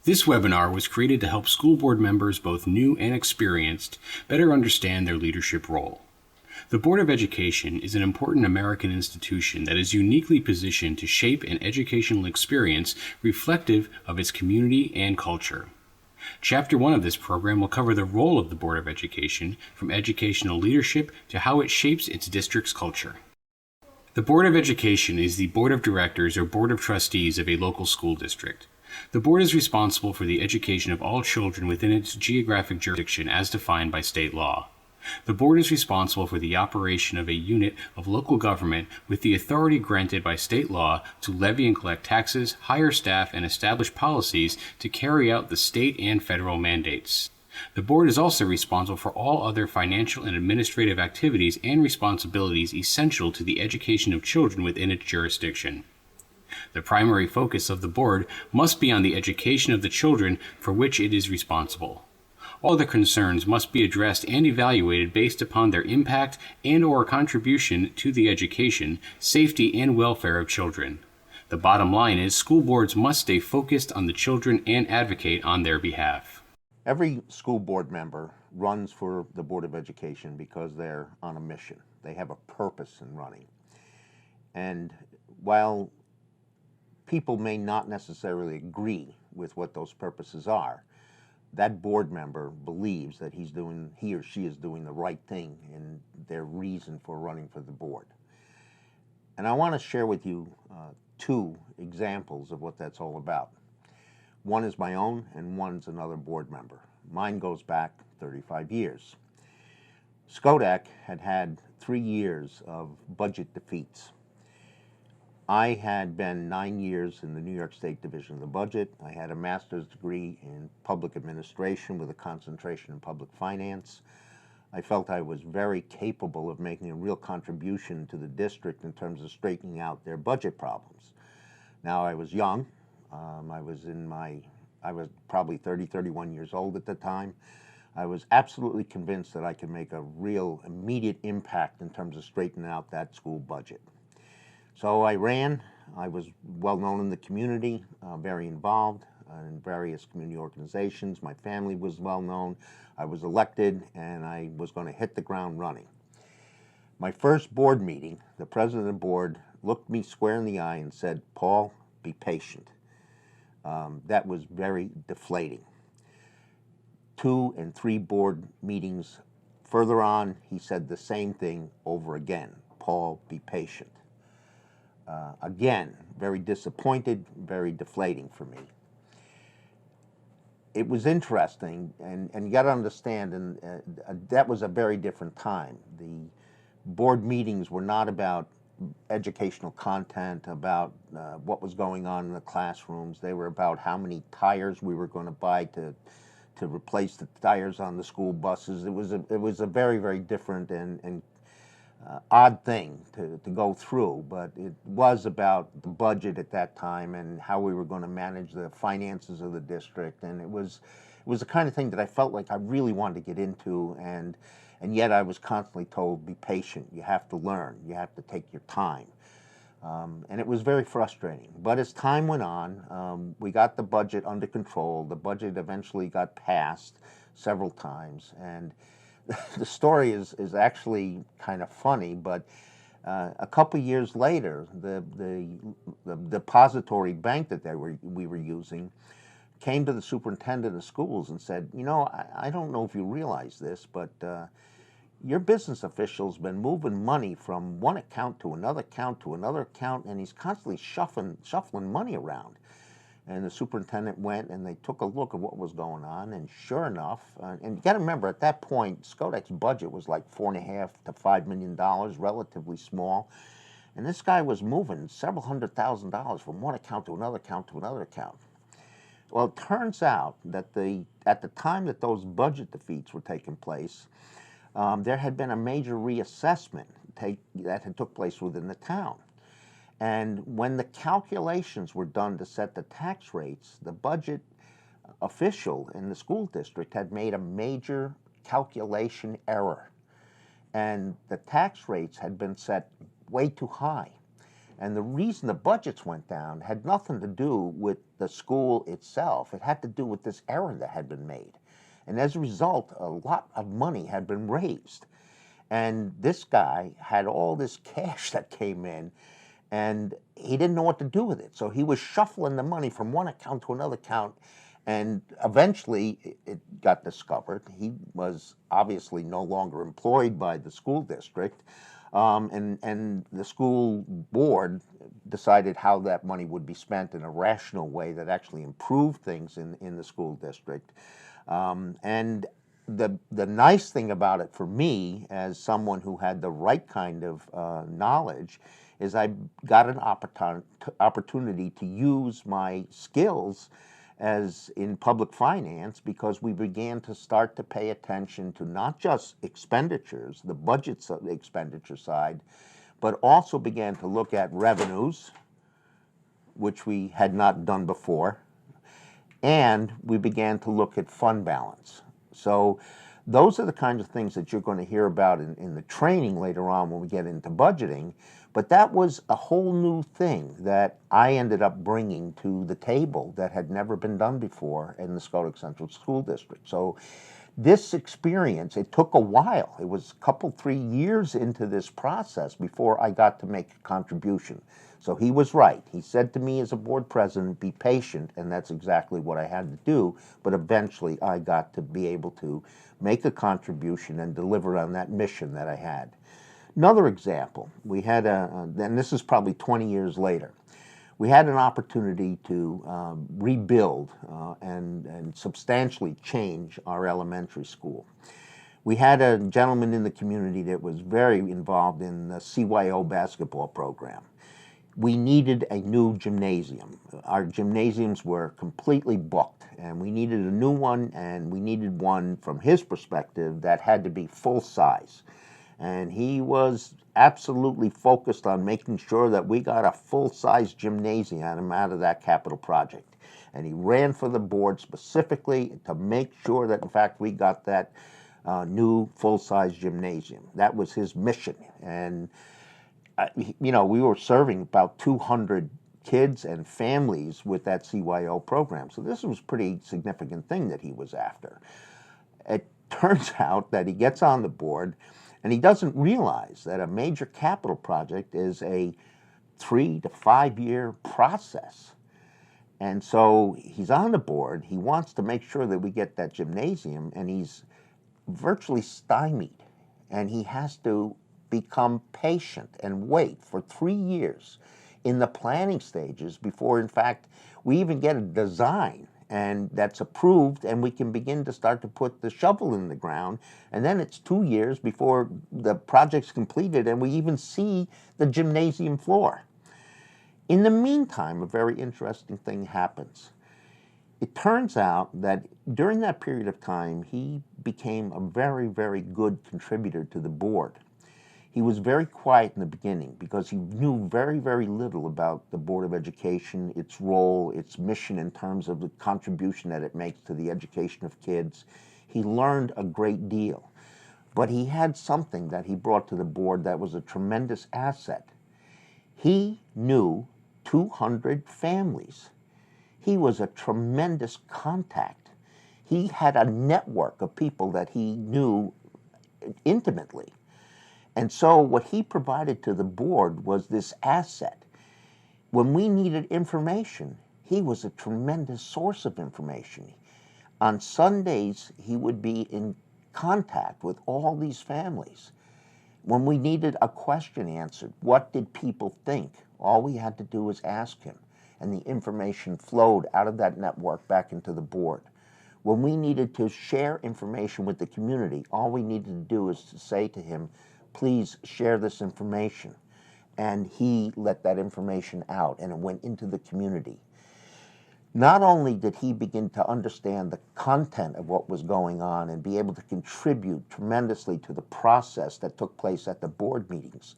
This webinar was created to help school board members, both new and experienced, better understand their leadership role. The Board of Education is an important American institution that is uniquely positioned to shape an educational experience reflective of its community and culture. Chapter 1 of this program will cover the role of the Board of Education, from educational leadership to how it shapes its district's culture. The Board of Education is the Board of Directors or Board of Trustees of a local school district. The board is responsible for the education of all children within its geographic jurisdiction as defined by state law. The board is responsible for the operation of a unit of local government with the authority granted by state law to levy and collect taxes, hire staff, and establish policies to carry out the state and federal mandates. The board is also responsible for all other financial and administrative activities and responsibilities essential to the education of children within its jurisdiction. The primary focus of the board must be on the education of the children for which it is responsible. All other concerns must be addressed and evaluated based upon their impact and/or contribution to the education, safety, and welfare of children. The bottom line is school boards must stay focused on the children and advocate on their behalf. Every school board member runs for the Board of Education because they're on a mission. They have a purpose in running. And while people may not necessarily agree with what those purposes are, that board member believes that he or she is doing the right thing in their reason for running for the board. And I want to share with you two examples of what that's all about. One is my own, and one's another board member. Mine goes back 35 years. Skodak had 3 years of budget defeats. I had been 9 years in the New York State Division of the Budget. I had a master's degree in public administration with a concentration in public finance. I felt I was very capable of making a real contribution to the district in terms of straightening out their budget problems. Now, I was young. I was probably 30, 31 years old at the time. I was absolutely convinced that I could make a real immediate impact in terms of straightening out that school budget. So I ran. I was well known in the community, very involved in various community organizations. My family was well known. I was elected, and I was going to hit the ground running. My first board meeting, the president of the board looked me square in the eye and said, "Paul, be patient." That was very deflating. 2 and 3 board meetings further on, he said the same thing over again. "Paul, be patient." Again, very disappointed, very deflating for me. It was interesting, and you got to understand, and that was a very different time. The board meetings were not about educational content, about what was going on in the classrooms. They were about how many tires we were going to buy to replace the tires on the school buses. It was a very, very different and odd thing to go through, but it was about the budget at that time and how we were going to manage the finances of the district. And it was the kind of thing that I felt like I really wanted to get into, and yet I was constantly told, "Be patient, you have to learn, you have to take your time." And it was very frustrating. But as time went on, we got the budget under control. The budget eventually got passed several times, and the story is actually kind of funny, but a couple years later, the depository bank that we were using came to the superintendent of schools and said, "You know, I don't know if you realize this, but your business official's been moving money from one account to another account to another account, and he's constantly shuffling money around." And the superintendent went and they took a look at what was going on, and sure enough, and you got to remember at that point, Skodak's budget was like $4.5 to $5 million, relatively small, and this guy was moving several $100,000 from one account to another account to another account. Well, it turns out that at the time that those budget defeats were taking place, there had been a major reassessment that had took place within the town. And when the calculations were done to set the tax rates, the budget official in the school district had made a major calculation error. And the tax rates had been set way too high. And the reason the budgets went down had nothing to do with the school itself. It had to do with this error that had been made. And as a result, a lot of money had been raised. And this guy had all this cash that came in, and he didn't know what to do with it. So he was shuffling the money from one account to another account, and eventually it got discovered. He was obviously no longer employed by the school district, and the school board decided how that money would be spent in a rational way that actually improved things in the school district. And the nice thing about it for me, as someone who had the right kind of knowledge, is I got an opportunity to use my skills as in public finance, because we began to start to pay attention to not just expenditures, the budget expenditure side, but also began to look at revenues, which we had not done before, and we began to look at fund balance. So those are the kinds of things that you're going to hear about in the training later on when we get into budgeting. But that was a whole new thing that I ended up bringing to the table that had never been done before in the Schofield Central School District. So this experience, it took a while. It was a couple, 3 years into this process before I got to make a contribution. So he was right. He said to me as a board president, be patient, and that's exactly what I had to do. But eventually I got to be able to make a contribution and deliver on that mission that I had. Another example, we had and this is probably 20 years later, we had an opportunity to rebuild and substantially change our elementary school. We had a gentleman in the community that was very involved in the CYO basketball program. We needed a new gymnasium. Our gymnasiums were completely booked, and we needed a new one, and we needed one from his perspective that had to be full size. And he was absolutely focused on making sure that we got a full-size gymnasium out of that capital project. And he ran for the board specifically to make sure that, in fact, we got that new full-size gymnasium. That was his mission. And, we were serving about 200 kids and families with that CYO program. So this was a pretty significant thing that he was after. It turns out that he gets on the board, and he doesn't realize that a major capital project is a 3 to 5 year process. And so he's on the board, he wants to make sure that we get that gymnasium, and he's virtually stymied. And he has to become patient and wait for 3 years in the planning stages before, in fact, we even get a design and that's approved, and we can begin to start to put the shovel in the ground. And then it's 2 years before the project's completed and we even see the gymnasium floor. In the meantime, a very interesting thing happens. It turns out that during that period of time, he became a very, very good contributor to the board. He was very quiet in the beginning because he knew very, very little about the Board of Education, its role, its mission in terms of the contribution that it makes to the education of kids. He learned a great deal. But he had something that he brought to the board that was a tremendous asset. He knew 200 families. He was a tremendous contact. He had a network of people that he knew intimately. And so what he provided to the board was this asset. When we needed information, he was a tremendous source of information. On Sundays, he would be in contact with all these families. When we needed a question answered, what did people think? All we had to do was ask him, and the information flowed out of that network back into the board. When we needed to share information with the community, all we needed to do was to say to him, please share this information. And he let that information out, and it went into the community. Not only did he begin to understand the content of what was going on and be able to contribute tremendously to the process that took place at the board meetings,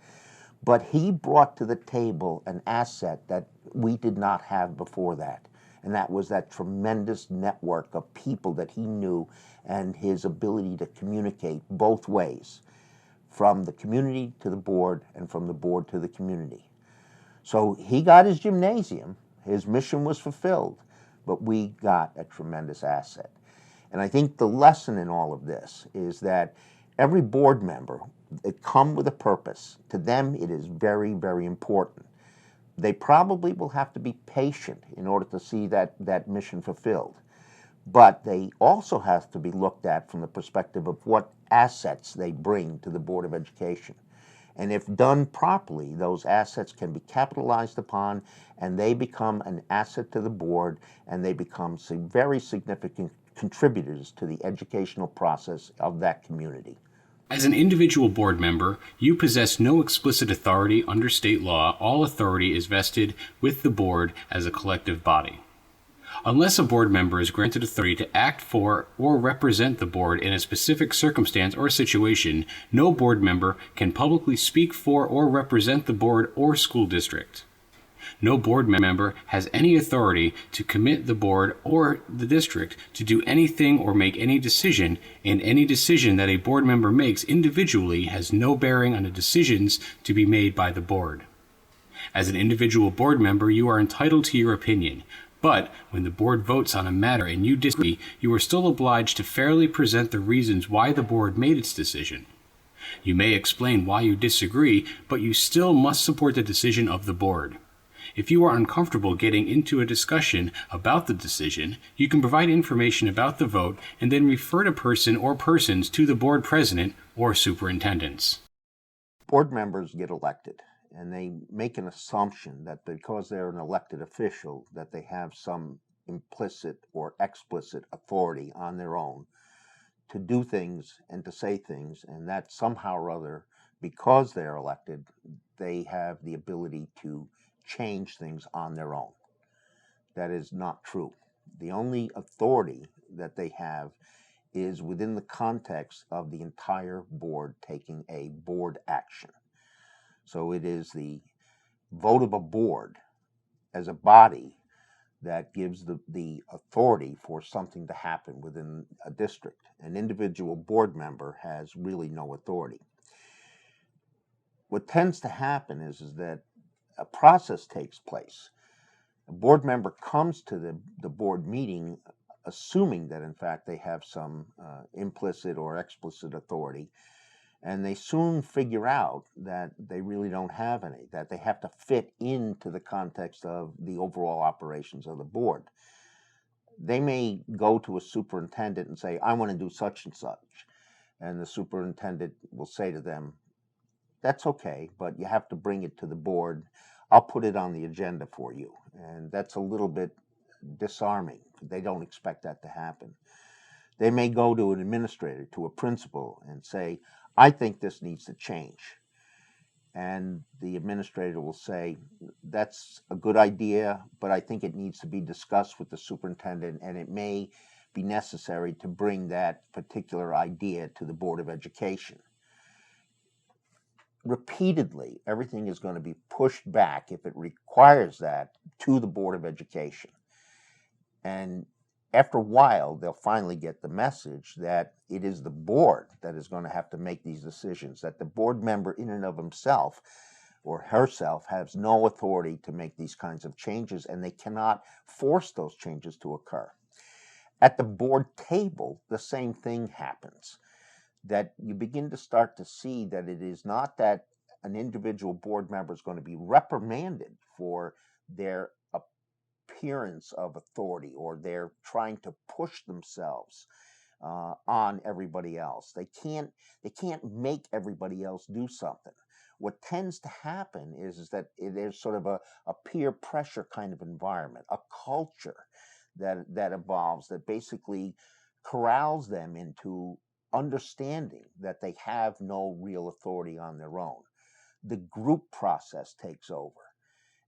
but he brought to the table an asset that we did not have before that. And that was that tremendous network of people that he knew and his ability to communicate both ways, from the community to the board and from the board to the community. So he got his gymnasium, his mission was fulfilled, but we got a tremendous asset. And I think the lesson in all of this is that every board member, they come with a purpose. To them, it is very, very important. They probably will have to be patient in order to see that mission fulfilled. But they also have to be looked at from the perspective of what assets they bring to the Board of Education. And if done properly, those assets can be capitalized upon and they become an asset to the board and they become very significant contributors to the educational process of that community. As an individual board member, you possess no explicit authority under state law. All authority is vested with the board as a collective body. Unless a board member is granted authority to act for or represent the board in a specific circumstance or situation, no board member can publicly speak for or represent the board or school district. No board member has any authority to commit the board or the district to do anything or make any decision, and any decision that a board member makes individually has no bearing on the decisions to be made by the board. As an individual board member, you are entitled to your opinion, but when the board votes on a matter and you disagree, you are still obliged to fairly present the reasons why the board made its decision. You may explain why you disagree, but you still must support the decision of the board. If you are uncomfortable getting into a discussion about the decision, you can provide information about the vote and then refer a person or persons to the board president or superintendents. Board members get elected, and they make an assumption that because they're an elected official, that they have some implicit or explicit authority on their own to do things and to say things, and that somehow or other, because they're elected, they have the ability to change things on their own. That is not true. The only authority that they have is within the context of the entire board taking a board action. So it is the vote of a board as a body that gives the authority for something to happen within a district. An individual board member has really no authority. What tends to happen is that a process takes place. A board member comes to the board meeting assuming that in fact they have some implicit or explicit authority, and they soon figure out that they really don't have any, that they have to fit into the context of the overall operations of the board. They may go to a superintendent and say, I want to do such and such. And the superintendent will say to them, that's okay, but you have to bring it to the board. I'll put it on the agenda for you. And that's a little bit disarming. They don't expect that to happen. They may go to an administrator, to a principal, and say, I think this needs to change. And the administrator will say, that's a good idea, but I think it needs to be discussed with the superintendent, and it may be necessary to bring that particular idea to the Board of Education. Repeatedly, everything is going to be pushed back, if it requires that, to the Board of Education. And after a while, they'll finally get the message that it is the board that is going to have to make these decisions, that the board member in and of himself or herself has no authority to make these kinds of changes, and they cannot force those changes to occur. At the board table, the same thing happens, that you begin to start to see that it is not that an individual board member is going to be reprimanded for their appearance of authority, or they're trying to push themselves on everybody else. They can't make everybody else do something. What tends to happen is that there's sort of a peer pressure kind of environment, a culture that evolves, that basically corrals them into understanding that they have no real authority on their own. The group process takes over,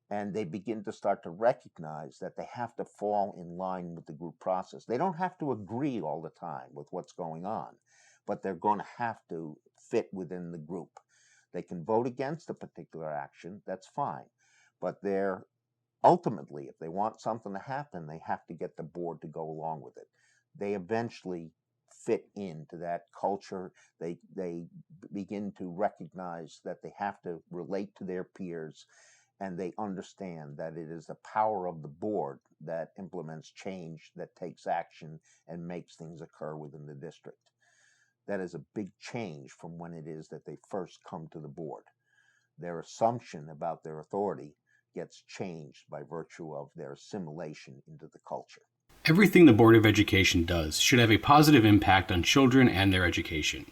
and they begin to start to recognize that they have to fall in line with the group process. They don't have to agree all the time with what's going on, but they're going to have to fit within the group. They can vote against a particular action, that's fine, but they're ultimately, if they want something to happen, they have to get the board to go along with it. They eventually fit into that culture. They begin to recognize that they have to relate to their peers, and they understand that it is the power of the board that implements change, that takes action, and makes things occur within the district. That is a big change from when it is that they first come to the board. Their assumption about their authority gets changed by virtue of their assimilation into the culture. Everything the Board of Education does should have a positive impact on children and their education.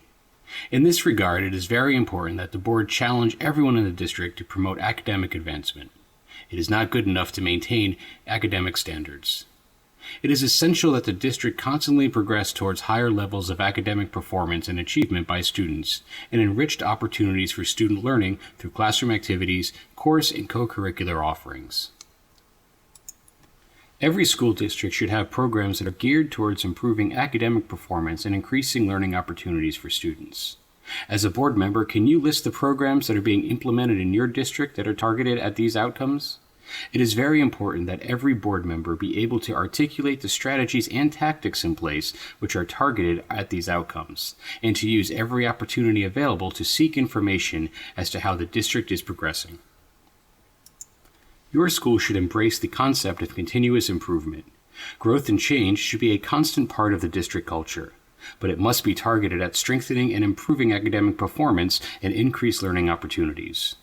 In this regard, it is very important that the board challenge everyone in the district to promote academic advancement. It is not good enough to maintain academic standards. It is essential that the district constantly progress towards higher levels of academic performance and achievement by students, and enriched opportunities for student learning through classroom activities, course and co-curricular offerings. Every school district should have programs that are geared towards improving academic performance and increasing learning opportunities for students. As a board member, can you list the programs that are being implemented in your district that are targeted at these outcomes? It is very important that every board member be able to articulate the strategies and tactics in place which are targeted at these outcomes, and to use every opportunity available to seek information as to how the district is progressing. Your school should embrace the concept of continuous improvement. Growth and change should be a constant part of the district culture, but it must be targeted at strengthening and improving academic performance and increased learning opportunities.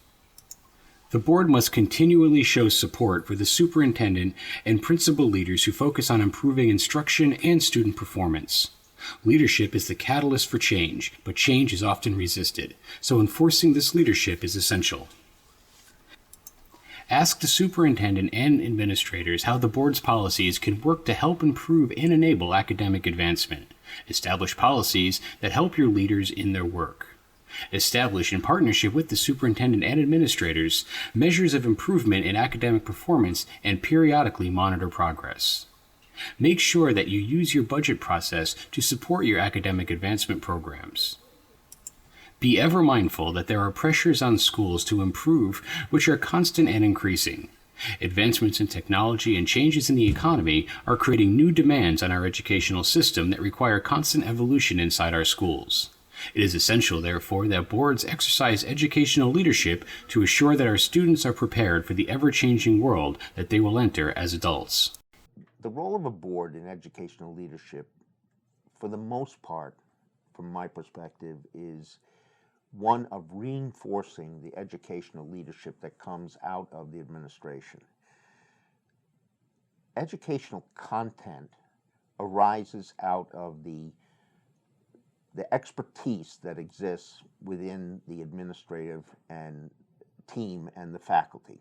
The board must continually show support for the superintendent and principal leaders who focus on improving instruction and student performance. Leadership is the catalyst for change, but change is often resisted, so enforcing this leadership is essential. Ask the superintendent and administrators how the board's policies can work to help improve and enable academic advancement. Establish policies that help your leaders in their work. Establish, in partnership with the superintendent and administrators, measures of improvement in academic performance and periodically monitor progress. Make sure that you use your budget process to support your academic advancement programs. Be ever mindful that there are pressures on schools to improve which are constant and increasing. Advancements in technology and changes in the economy are creating new demands on our educational system that require constant evolution inside our schools. It is essential, therefore, that boards exercise educational leadership to assure that our students are prepared for the ever-changing world that they will enter as adults. The role of a board in educational leadership, for the most part, from my perspective, is one of reinforcing the educational leadership that comes out of the administration. Educational content arises out of the expertise that exists within the administrative and team and the faculty.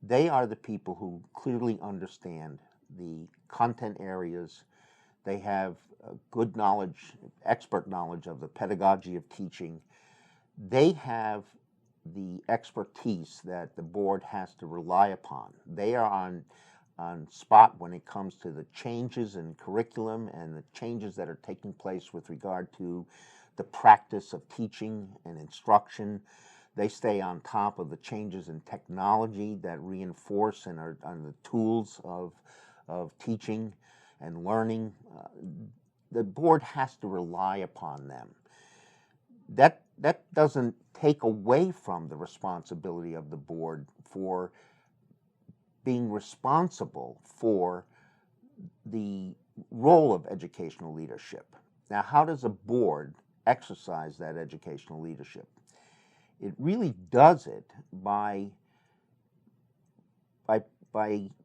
They are the people who clearly understand the content areas. They have good knowledge, expert knowledge of the pedagogy of teaching. They have the expertise that the board has to rely upon. They are on spot when it comes to the changes in curriculum and the changes that are taking place with regard to the practice of teaching and instruction. They stay on top of the changes in technology that reinforce and are on the tools of teaching and learning. The board has to rely upon them. That doesn't take away from the responsibility of the board for being responsible for the role of educational leadership. Now, how does a board exercise that educational leadership? It really does it by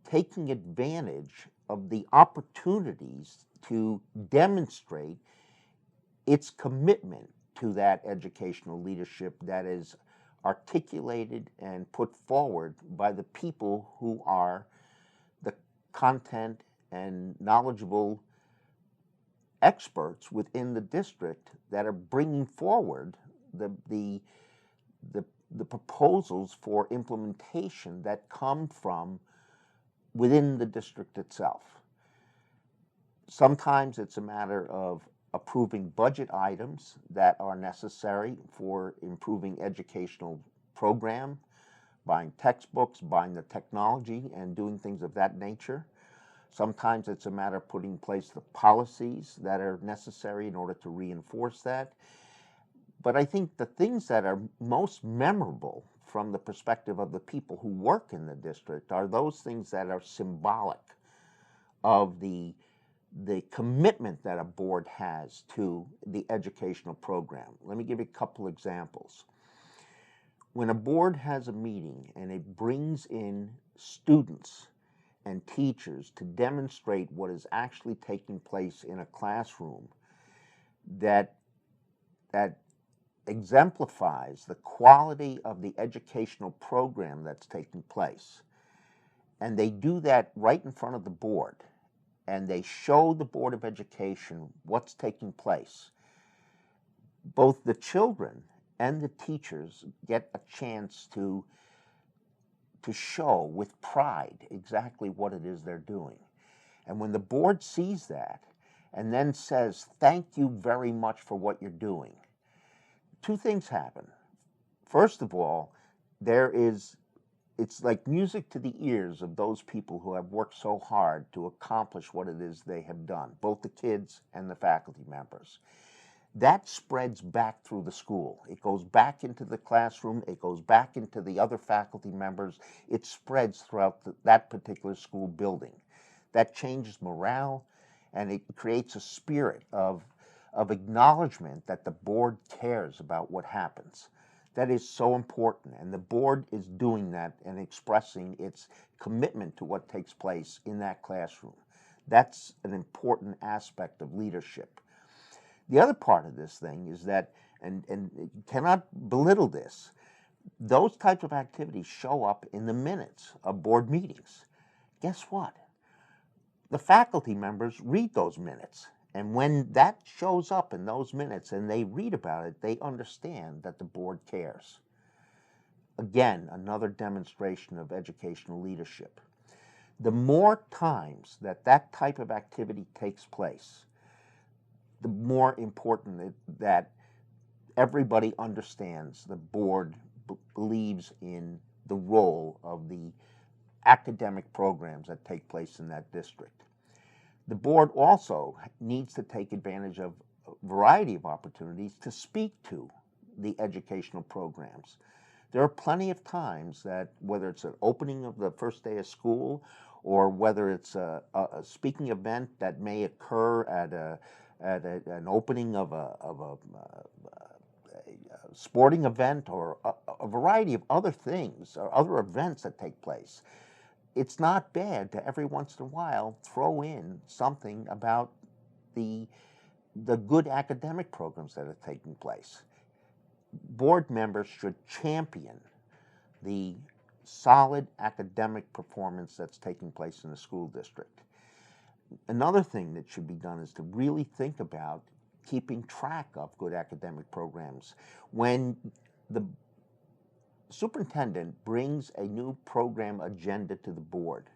taking advantage of the opportunities to demonstrate its commitment to that educational leadership that is articulated and put forward by the people who are the content and knowledgeable experts within the district that are bringing forward the proposals for implementation that come from within the district itself. Sometimes it's a matter of approving budget items that are necessary for improving educational program, buying textbooks, buying the technology, and doing things of that nature. Sometimes it's a matter of putting in place the policies that are necessary in order to reinforce that. But I think the things that are most memorable from the perspective of the people who work in the district are those things that are symbolic of the commitment that a board has to the educational program. Let me give you a couple examples. When a board has a meeting and it brings in students and teachers to demonstrate what is actually taking place in a classroom that exemplifies the quality of the educational program that's taking place, and they do that right in front of the board, and they show the Board of Education what's taking place, both the children and the teachers get a chance to show with pride exactly what it is they're doing. And when the board sees that and then says, thank you very much for what you're doing, two things happen. First of all, it's like music to the ears of those people who have worked so hard to accomplish what it is they have done, both the kids and the faculty members. That spreads back through the school. It goes back into the classroom. It goes back into the other faculty members. It spreads throughout that particular school building. That changes morale, and it creates a spirit of acknowledgement that the board cares about what happens. That is so important, and the board is doing that and expressing its commitment to what takes place in that classroom. That's an important aspect of leadership. The other part of this thing is that, and you cannot belittle this, those types of activities show up in the minutes of board meetings. Guess what? The faculty members read those minutes. And when that shows up in those minutes and they read about it, they understand that the board cares. Again, another demonstration of educational leadership. The more times that type of activity takes place, the more important that everybody understands the board believes in the role of the academic programs that take place in that district. The board also needs to take advantage of a variety of opportunities to speak to the educational programs. There are plenty of times that, whether it's an opening of the first day of school or whether it's a speaking event that may occur at an opening of a sporting event or a variety of other things or other events that take place, it's not bad to every once in a while throw in something about the good academic programs that are taking place. Board members should champion the solid academic performance that's taking place in the school district. Another thing that should be done is to really think about keeping track of good academic programs. When the superintendent brings a new program agenda to the board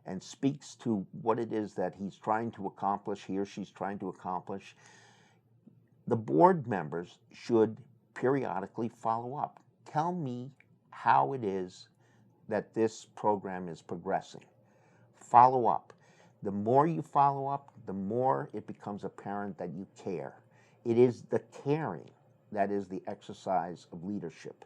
and speaks to what it is that he's trying to accomplish, he or she's trying to accomplish, the board members should periodically follow up. Tell me how it is that this program is progressing. Follow up. The more you follow up, the more it becomes apparent that you care. It is the caring that is the exercise of leadership.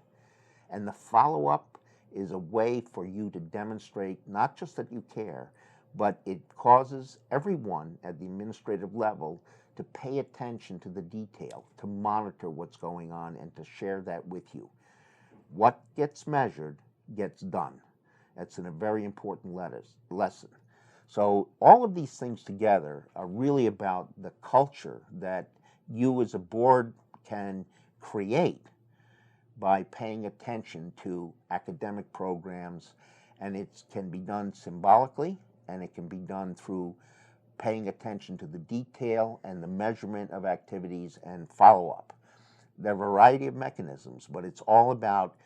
And the follow-up is a way for you to demonstrate not just that you care, but it causes everyone at the administrative level to pay attention to the detail, to monitor what's going on, and to share that with you. What gets measured gets done. That's a very important lesson. So all of these things together are really about the culture that you as a board can create by paying attention to academic programs, and it can be done symbolically, and it can be done through paying attention to the detail and the measurement of activities and follow-up. There are a variety of mechanisms, but it's all about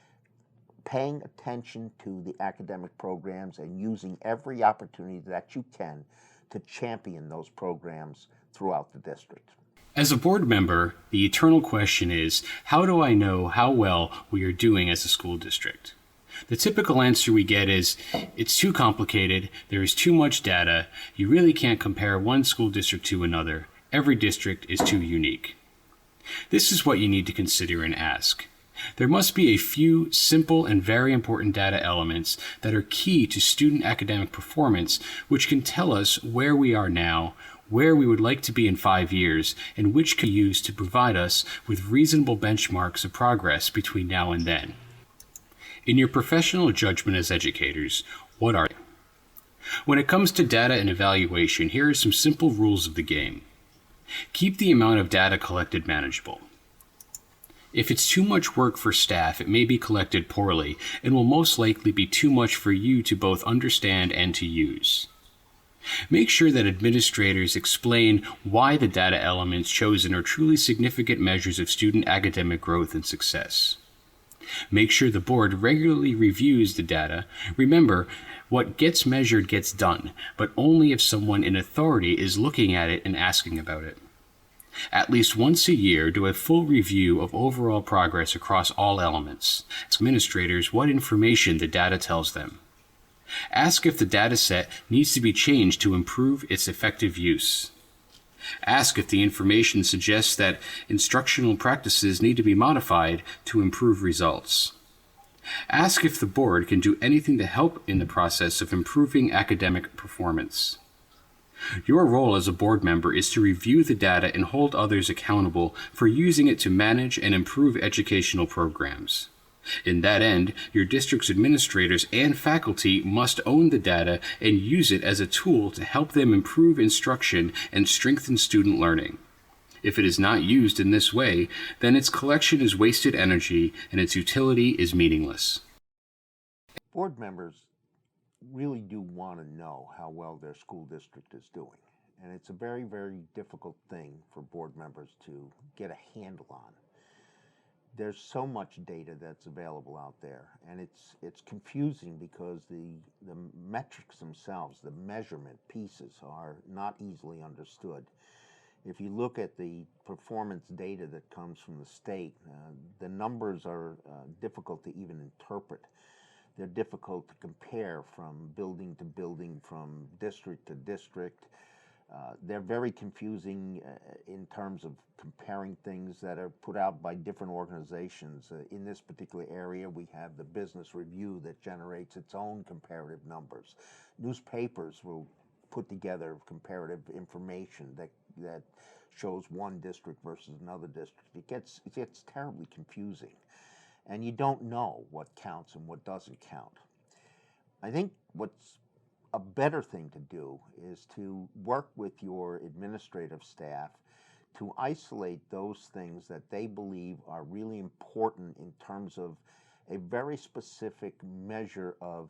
paying attention to the academic programs and using every opportunity that you can to champion those programs throughout the district. As a board member, the eternal question is, how do I know how well we are doing as a school district? The typical answer we get is, it's too complicated, there is too much data, you really can't compare one school district to another, every district is too unique. This is what you need to consider and ask. There must be a few simple and very important data elements that are key to student academic performance, which can tell us where we are now, where we would like to be in 5 years, and which can be used to provide us with reasonable benchmarks of progress between now and then. In your professional judgment as educators, what are they? When it comes to data and evaluation, here are some simple rules of the game. Keep the amount of data collected manageable. If it's too much work for staff, it may be collected poorly and will most likely be too much for you to both understand and to use. Make sure that administrators explain why the data elements chosen are truly significant measures of student academic growth and success. Make sure the board regularly reviews the data. Remember, what gets measured gets done, but only if someone in authority is looking at it and asking about it. At least once a year, do a full review of overall progress across all elements. Ask administrators what information the data tells them. Ask if the data set needs to be changed to improve its effective use. Ask if the information suggests that instructional practices need to be modified to improve results. Ask if the board can do anything to help in the process of improving academic performance. Your role as a board member is to review the data and hold others accountable for using it to manage and improve educational programs. In that end, your district's administrators and faculty must own the data and use it as a tool to help them improve instruction and strengthen student learning. If it is not used in this way, then its collection is wasted energy and its utility is meaningless. Board members really do want to know how well their school district is doing. And it's a very, very difficult thing for board members to get a handle on. There's so much data that's available out there, and it's confusing because the metrics themselves, the measurement pieces, are not easily understood. If you look at the performance data that comes from the state, the numbers are difficult to even interpret. They're difficult to compare from building to building, from district to district. They're very confusing in terms of comparing things that are put out by different organizations. In this particular area, we have the Business Review that generates its own comparative numbers. Newspapers will put together comparative information that shows one district versus another district. It gets terribly confusing, and you don't know what counts and what doesn't count. I think what's a better thing to do is to work with your administrative staff to isolate those things that they believe are really important in terms of a very specific measure of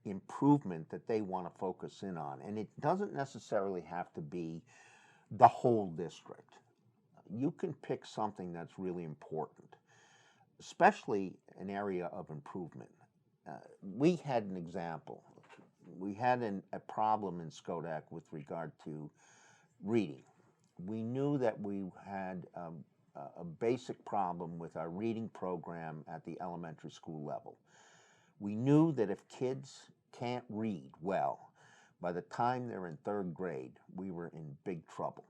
improvement that they want to focus in on. And it doesn't necessarily have to be the whole district. You can pick something that's really important, especially an area of improvement. We had an example. We had a problem in Skodak with regard to reading. We knew that we had a basic problem with our reading program at the elementary school level. We knew that if kids can't read well, by the time they're in third grade, we were in big trouble.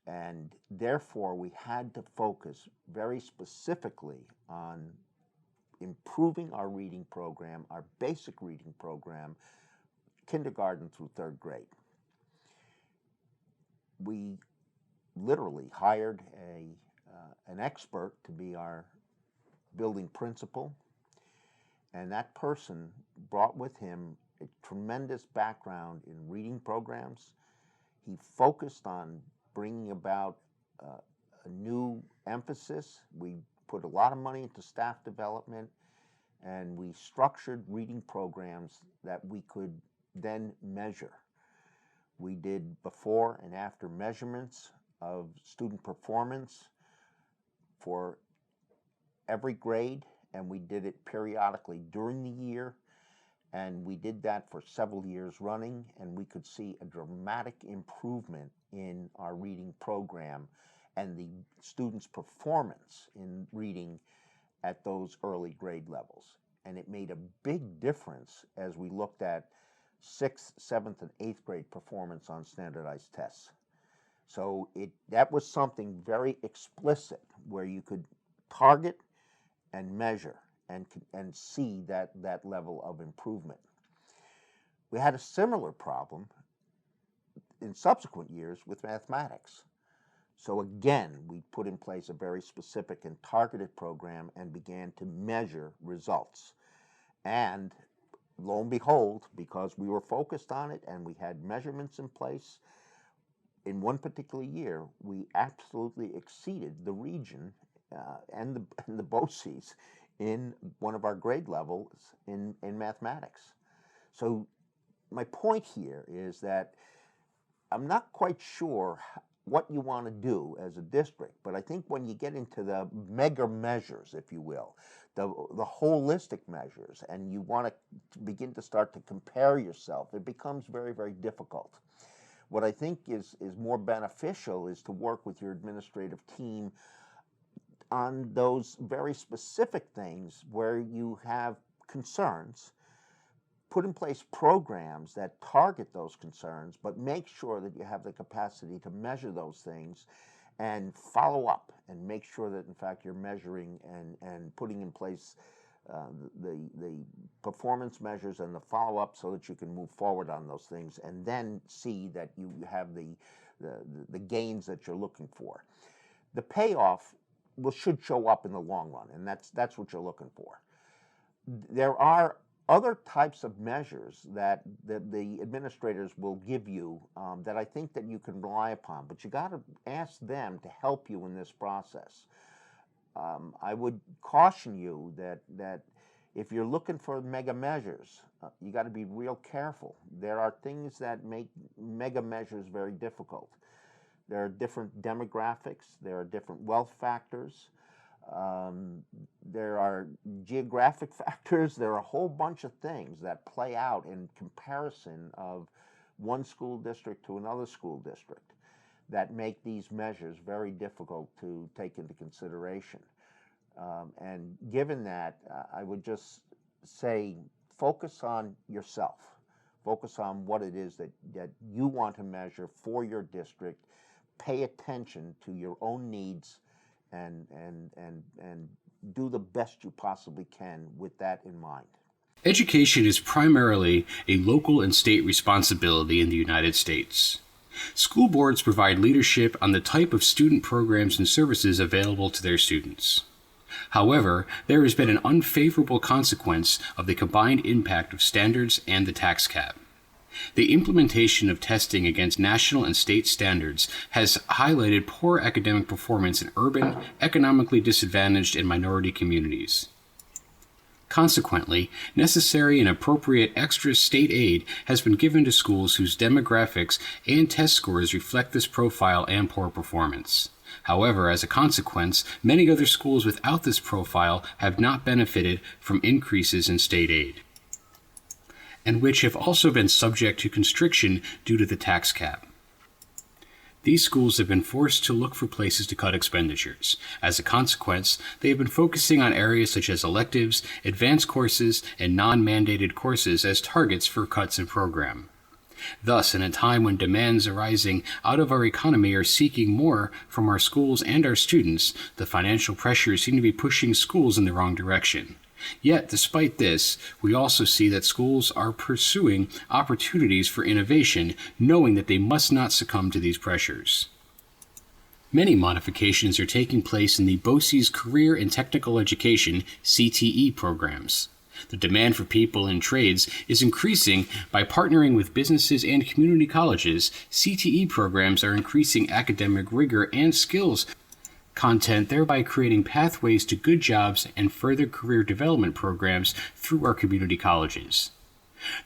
And therefore, we had to focus very specifically on improving our reading program, our basic reading program, kindergarten through third grade. We literally hired an expert to be our building principal, and that person brought with him a tremendous background in reading programs. He focused on bringing about a new emphasis. We put a lot of money into staff development, and we structured reading programs that we could then measure. We did before and after measurements of student performance for every grade, and we did it periodically during the year, and we did that for several years running, and we could see a dramatic improvement in our reading program and the students' performance in reading at those early grade levels. And it made a big difference as we looked at 6th, 7th, and 8th grade performance on standardized tests. So that was something very explicit where you could target and measure and see that level of improvement. We had a similar problem in subsequent years with mathematics. So again, we put in place a very specific and targeted program and began to measure results. And lo and behold, because we were focused on it and we had measurements in place, in one particular year, we absolutely exceeded the region and the BOCES in one of our grade levels in mathematics. So my point here is that I'm not quite sure what you want to do as a district, but I think when you get into the mega measures, if you will, the holistic measures, and you want to begin to start to compare yourself, it becomes very, very difficult. What I think is more beneficial is to work with your administrative team on those very specific things where you have concerns. Put in place programs that target those concerns, but make sure that you have the capacity to measure those things and follow up and make sure that, in fact, you're measuring and putting in place the performance measures and the follow-up so that you can move forward on those things and then see that you have the gains that you're looking for. The payoff should show up in the long run, and that's what you're looking for. There are other types of measures that the administrators will give you that I think that you can rely upon, but you got to ask them to help you in this process. I would caution you that if you're looking for mega measures, you got to be real careful. There are things that make mega measures very difficult. There are different demographics, there are different wealth factors, there are geographic factors, there are a whole bunch of things that play out in comparison of one school district to another school district that make these measures very difficult to take into consideration. And given that, I would just say focus on yourself. Focus on what it is that you want to measure for your district. Pay attention to your own needs and do the best you possibly can with that in mind. Education is primarily a local and state responsibility in the United States. School boards provide leadership on the type of student programs and services available to their students. However, there has been an unfavorable consequence of the combined impact of standards and the tax cap. The implementation of testing against national and state standards has highlighted poor academic performance in urban, economically disadvantaged, and minority communities. Consequently, necessary and appropriate extra state aid has been given to schools whose demographics and test scores reflect this profile and poor performance. However, as a consequence, many other schools without this profile have not benefited from increases in state aid, and which have also been subject to constriction due to the tax cap. These schools have been forced to look for places to cut expenditures. As a consequence, they have been focusing on areas such as electives, advanced courses, and non-mandated courses as targets for cuts in program. Thus, in a time when demands arising out of our economy are seeking more from our schools and our students, the financial pressures seem to be pushing schools in the wrong direction. Yet, despite this, we also see that schools are pursuing opportunities for innovation, knowing that they must not succumb to these pressures. Many modifications are taking place in the BOCES Career and Technical Education (CTE) programs. The demand for people in trades is increasing. By partnering with businesses and community colleges, CTE programs are increasing academic rigor and skills content, thereby creating pathways to good jobs and further career development programs through our community colleges.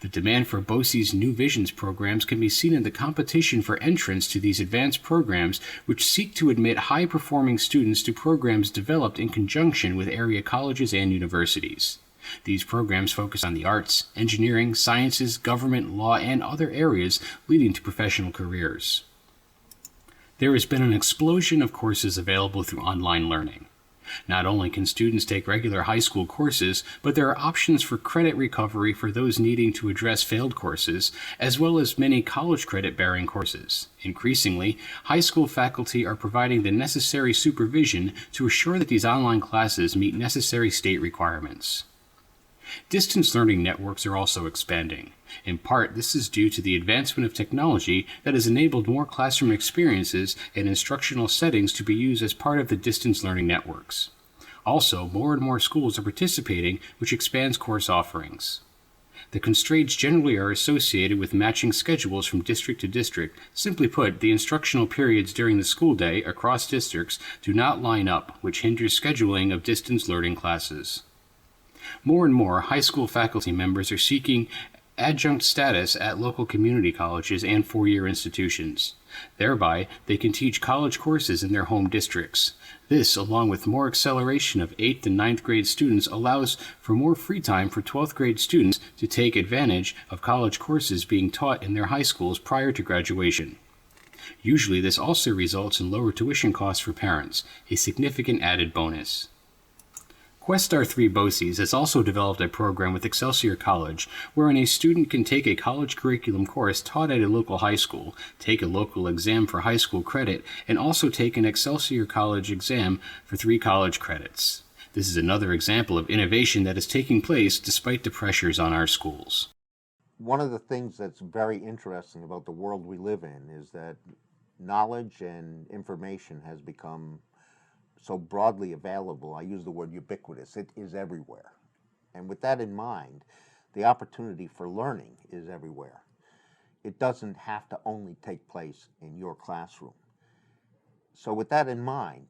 The demand for BOCES New Visions programs can be seen in the competition for entrance to these advanced programs, which seek to admit high-performing students to programs developed in conjunction with area colleges and universities. These programs focus on the arts, engineering, sciences, government, law, and other areas leading to professional careers. There has been an explosion of courses available through online learning. Not only can students take regular high school courses, but there are options for credit recovery for those needing to address failed courses, as well as many college credit-bearing courses. Increasingly, high school faculty are providing the necessary supervision to assure that these online classes meet necessary state requirements. Distance learning networks are also expanding. In part, this is due to the advancement of technology that has enabled more classroom experiences and instructional settings to be used as part of the distance learning networks. Also, more and more schools are participating, which expands course offerings. The constraints generally are associated with matching schedules from district to district. Simply put, the instructional periods during the school day across districts do not line up, which hinders scheduling of distance learning classes. More and more high school faculty members are seeking adjunct status at local community colleges and four-year institutions. Thereby, they can teach college courses in their home districts. This, along with more acceleration of 8th and 9th grade students, allows for more free time for 12th grade students to take advantage of college courses being taught in their high schools prior to graduation. Usually, this also results in lower tuition costs for parents, a significant added bonus. Questar 3 BOCES has also developed a program with Excelsior College wherein a student can take a college curriculum course taught at a local high school, take a local exam for high school credit, and also take an Excelsior College exam for 3 college credits. This is another example of innovation that is taking place despite the pressures on our schools. One of the things that's very interesting about the world we live in is that knowledge and information has become so broadly available. I use the word ubiquitous. It is everywhere. And with that in mind, the opportunity for learning is everywhere. It doesn't have to only take place in your classroom. So with that in mind,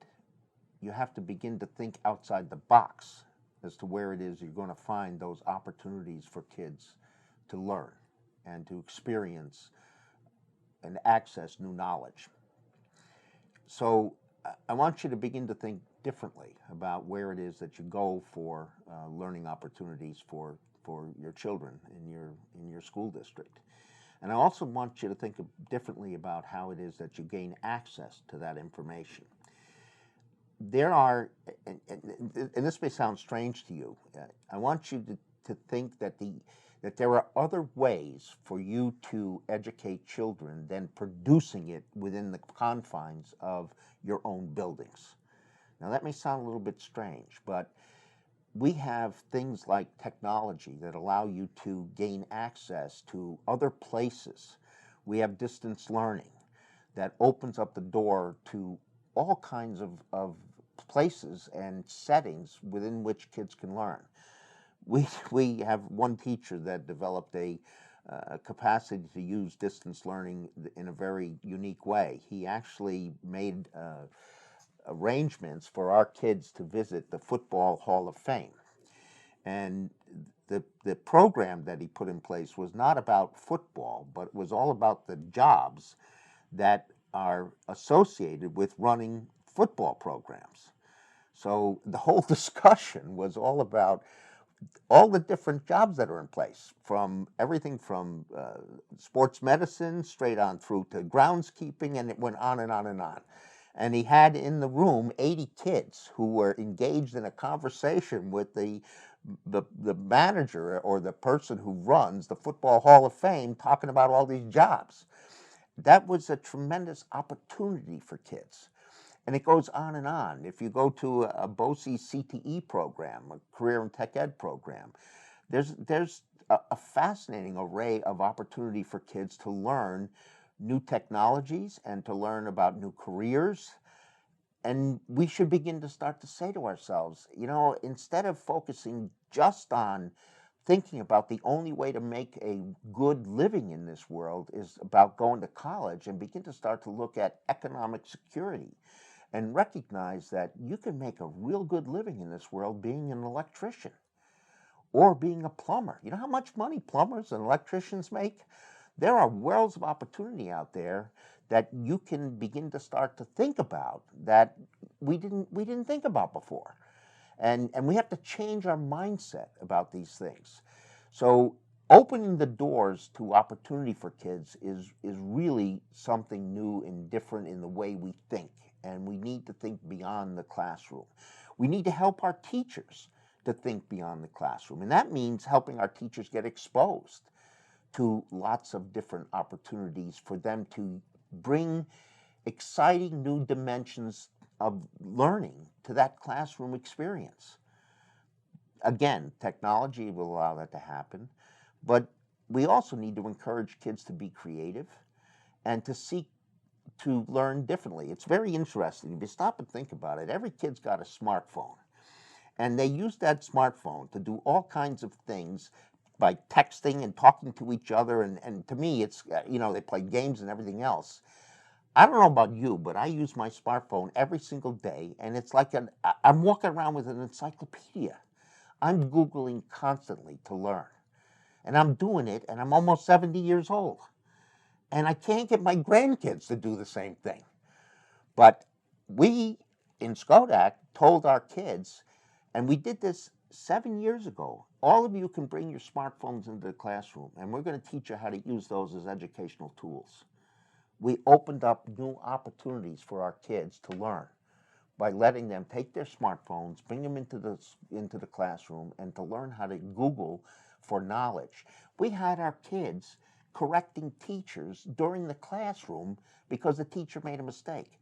you have to begin to think outside the box as to where it is you're going to find those opportunities for kids to learn and to experience and access new knowledge. So I want you to begin to think differently about where it is that you go for learning opportunities for your children in your school district. And I also want you to think differently about how it is that you gain access to that information. There are, and this may sound strange to you, I want you to think that there are other ways for you to educate children than producing it within the confines of your own buildings. Now that may sound a little bit strange, but we have things like technology that allow you to gain access to other places. We have distance learning that opens up the door to all kinds of places and settings within which kids can learn. We have one teacher that developed a capacity to use distance learning in a very unique way. He actually made arrangements for our kids to visit the Football Hall of Fame. And the program that he put in place was not about football, but it was all about the jobs that are associated with running football programs. So the whole discussion was all about all the different jobs that are in place, from everything from sports medicine straight on through to groundskeeping, and it went on and on and on. And he had in the room 80 kids who were engaged in a conversation with the manager or the person who runs the Football Hall of Fame, talking about all these jobs. That was a tremendous opportunity for kids. And it goes on and on. If you go to a BOCES CTE program, a career and tech ed program, there's a fascinating array of opportunity for kids to learn new technologies and to learn about new careers. And we should begin to start to say to ourselves, you know, instead of focusing just on thinking about the only way to make a good living in this world is about going to college, and begin to start to look at economic security and recognize that you can make a real good living in this world being an electrician or being a plumber. You know how much money plumbers and electricians make? There are worlds of opportunity out there that you can begin to start to think about that we didn't think about before. And we have to change our mindset about these things. So opening the doors to opportunity for kids is really something new and different in the way we think. And we need to think beyond the classroom. We need to help our teachers to think beyond the classroom. And that means helping our teachers get exposed to lots of different opportunities for them to bring exciting new dimensions of learning to that classroom experience. Again, technology will allow that to happen, but we also need to encourage kids to be creative and to seek to learn differently. It's very interesting. If you stop and think about it, every kid's got a smartphone, and they use that smartphone to do all kinds of things by texting and talking to each other, and to me, it's, they play games and everything else. I don't know about you, but I use my smartphone every single day, and it's like I'm walking around with an encyclopedia. I'm Googling constantly to learn. And I'm doing it, and I'm almost 70 years old. And I can't get my grandkids to do the same thing. But we, in Skodak, told our kids, and we did this 7 years ago, all of you can bring your smartphones into the classroom, and we're going to teach you how to use those as educational tools. We opened up new opportunities for our kids to learn by letting them take their smartphones, bring them into the classroom, and to learn how to Google for knowledge. We had our kids correcting teachers during the classroom because the teacher made a mistake.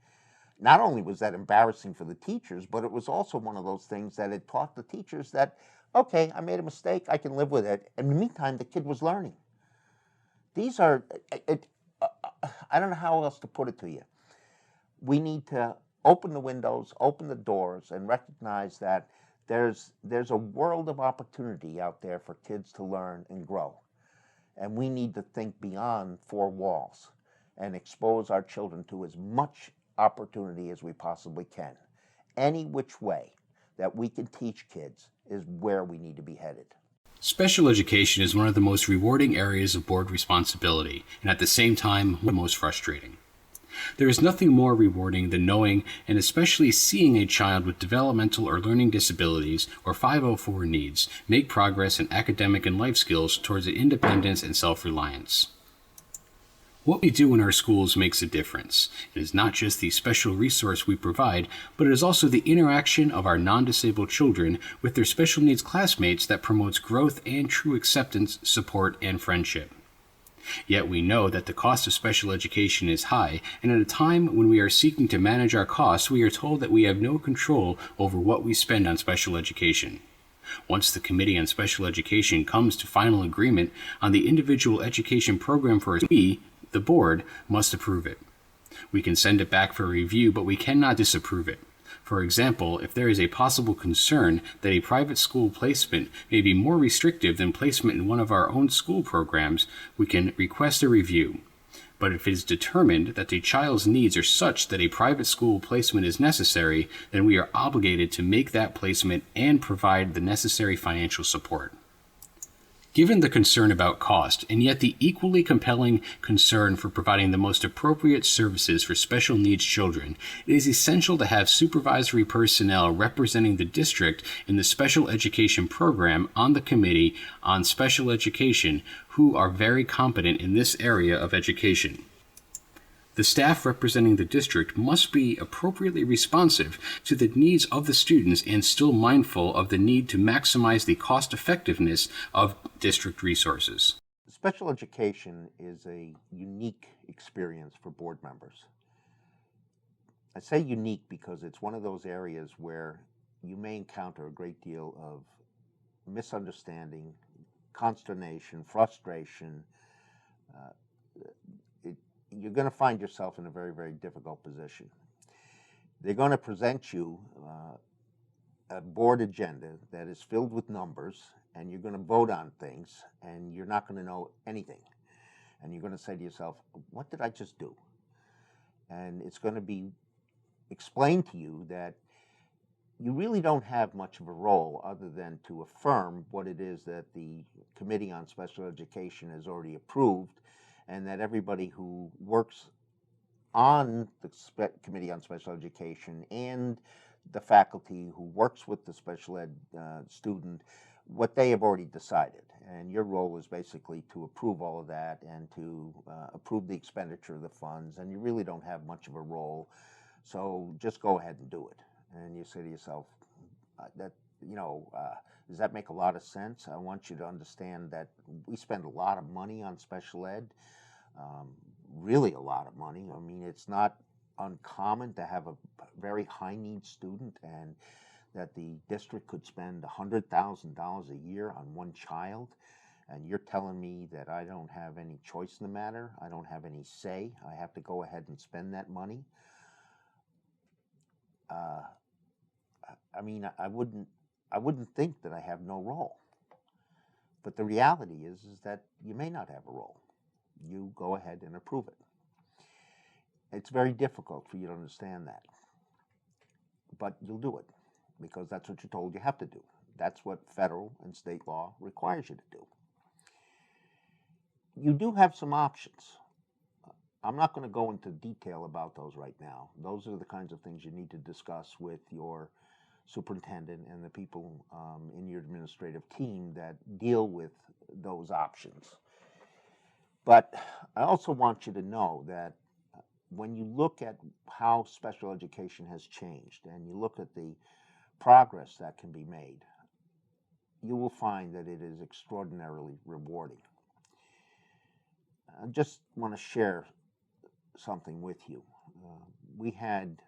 Not only was that embarrassing for the teachers, but it was also one of those things that it taught the teachers that, okay, I made a mistake, I can live with it. In the meantime, the kid was learning. These are, I don't know how else to put it to you. We need to open the windows, open the doors, and recognize that there's a world of opportunity out there for kids to learn and grow. And we need to think beyond four walls and expose our children to as much opportunity as we possibly can. Any which way that we can teach kids is where we need to be headed. Special education is one of the most rewarding areas of board responsibility, and at the same time, the most frustrating. There is nothing more rewarding than knowing and especially seeing a child with developmental or learning disabilities or 504 needs make progress in academic and life skills towards independence and self-reliance. What we do in our schools makes a difference. It is not just the special resource we provide, but it is also the interaction of our non-disabled children with their special needs classmates that promotes growth and true acceptance, support, and friendship. Yet we know that the cost of special education is high, and at a time when we are seeking to manage our costs, we are told that we have no control over what we spend on special education. Once the Committee on Special Education comes to final agreement on the individual education program for we, the board, must approve it. We can send it back for review, but we cannot disapprove it. For example, if there is a possible concern that a private school placement may be more restrictive than placement in one of our own school programs, we can request a review. But if it is determined that the child's needs are such that a private school placement is necessary, then we are obligated to make that placement and provide the necessary financial support. Given the concern about cost, and yet the equally compelling concern for providing the most appropriate services for special needs children, it is essential to have supervisory personnel representing the district in the special education program on the Committee on Special Education who are very competent in this area of education. The staff representing the district must be appropriately responsive to the needs of the students and still mindful of the need to maximize the cost effectiveness of district resources. Special education is a unique experience for board members. I say unique because it's one of those areas where you may encounter a great deal of misunderstanding, consternation, frustration. You're going to find yourself in a very, very difficult position. They're going to present you a board agenda that is filled with numbers, and you're going to vote on things, and you're not going to know anything. And you're going to say to yourself, what did I just do? And it's going to be explained to you that you really don't have much of a role other than to affirm what it is that the Committee on Special Education has already approved, and that everybody who works on the Committee on Special Education and the faculty who works with the special ed student what they have already decided. And your role is basically to approve all of that and to approve the expenditure of the funds. And you really don't have much of a role. So just go ahead and do it. And you say to yourself, that, does that make a lot of sense? I want you to understand that we spend a lot of money on special ed, really a lot of money. I mean, it's not uncommon to have a very high needs student, and that the district could spend $100,000 a year on one child, and you're telling me that I don't have any choice in the matter, I don't have any say, I have to go ahead and spend that money. I mean, I wouldn't think that I have no role. But the reality is that you may not have a role. You go ahead and approve it. It's very difficult for you to understand that. But you'll do it because that's what you're told you have to do. That's what federal and state law requires you to do. You do have some options. I'm not going to go into detail about those right now. Those are the kinds of things you need to discuss with your superintendent and the people in your administrative team that deal with those options. But I also want you to know that when you look at how special education has changed and you look at the progress that can be made, you will find that it is extraordinarily rewarding. I just want to share something with you. We had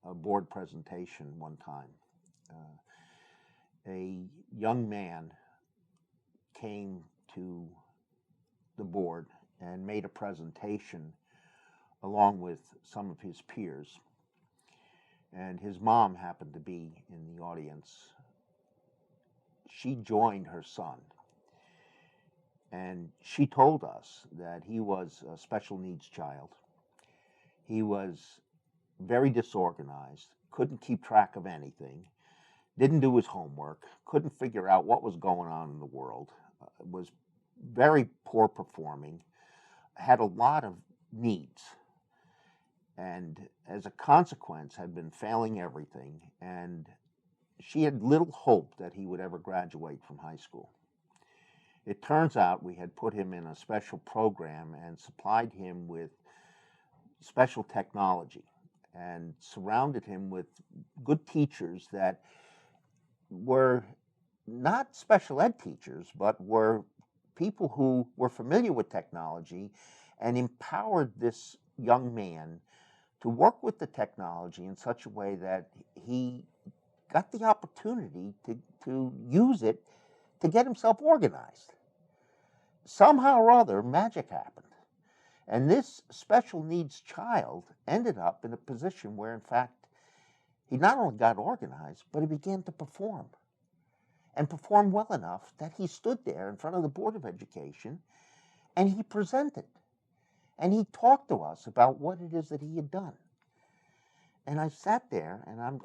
a board presentation one time. A young man came to the board and made a presentation along with some of his peers. And his mom happened to be in the audience. She joined her son. And she told us that he was a special needs child. He was very disorganized, couldn't keep track of anything, didn't do his homework, couldn't figure out what was going on in the world, was very poor performing, had a lot of needs, and as a consequence had been failing everything, and she had little hope that he would ever graduate from high school. It turns out we had put him in a special program and supplied him with special technology and surrounded him with good teachers that were not special ed teachers, but were people who were familiar with technology and empowered this young man to work with the technology in such a way that he got the opportunity to use it to get himself organized. Somehow or other, magic happened. And this special needs child ended up in a position where, in fact, he not only got organized, but he began to perform. And perform well enough that he stood there in front of the Board of Education and he presented. And he talked to us about what it is that he had done. And I sat there and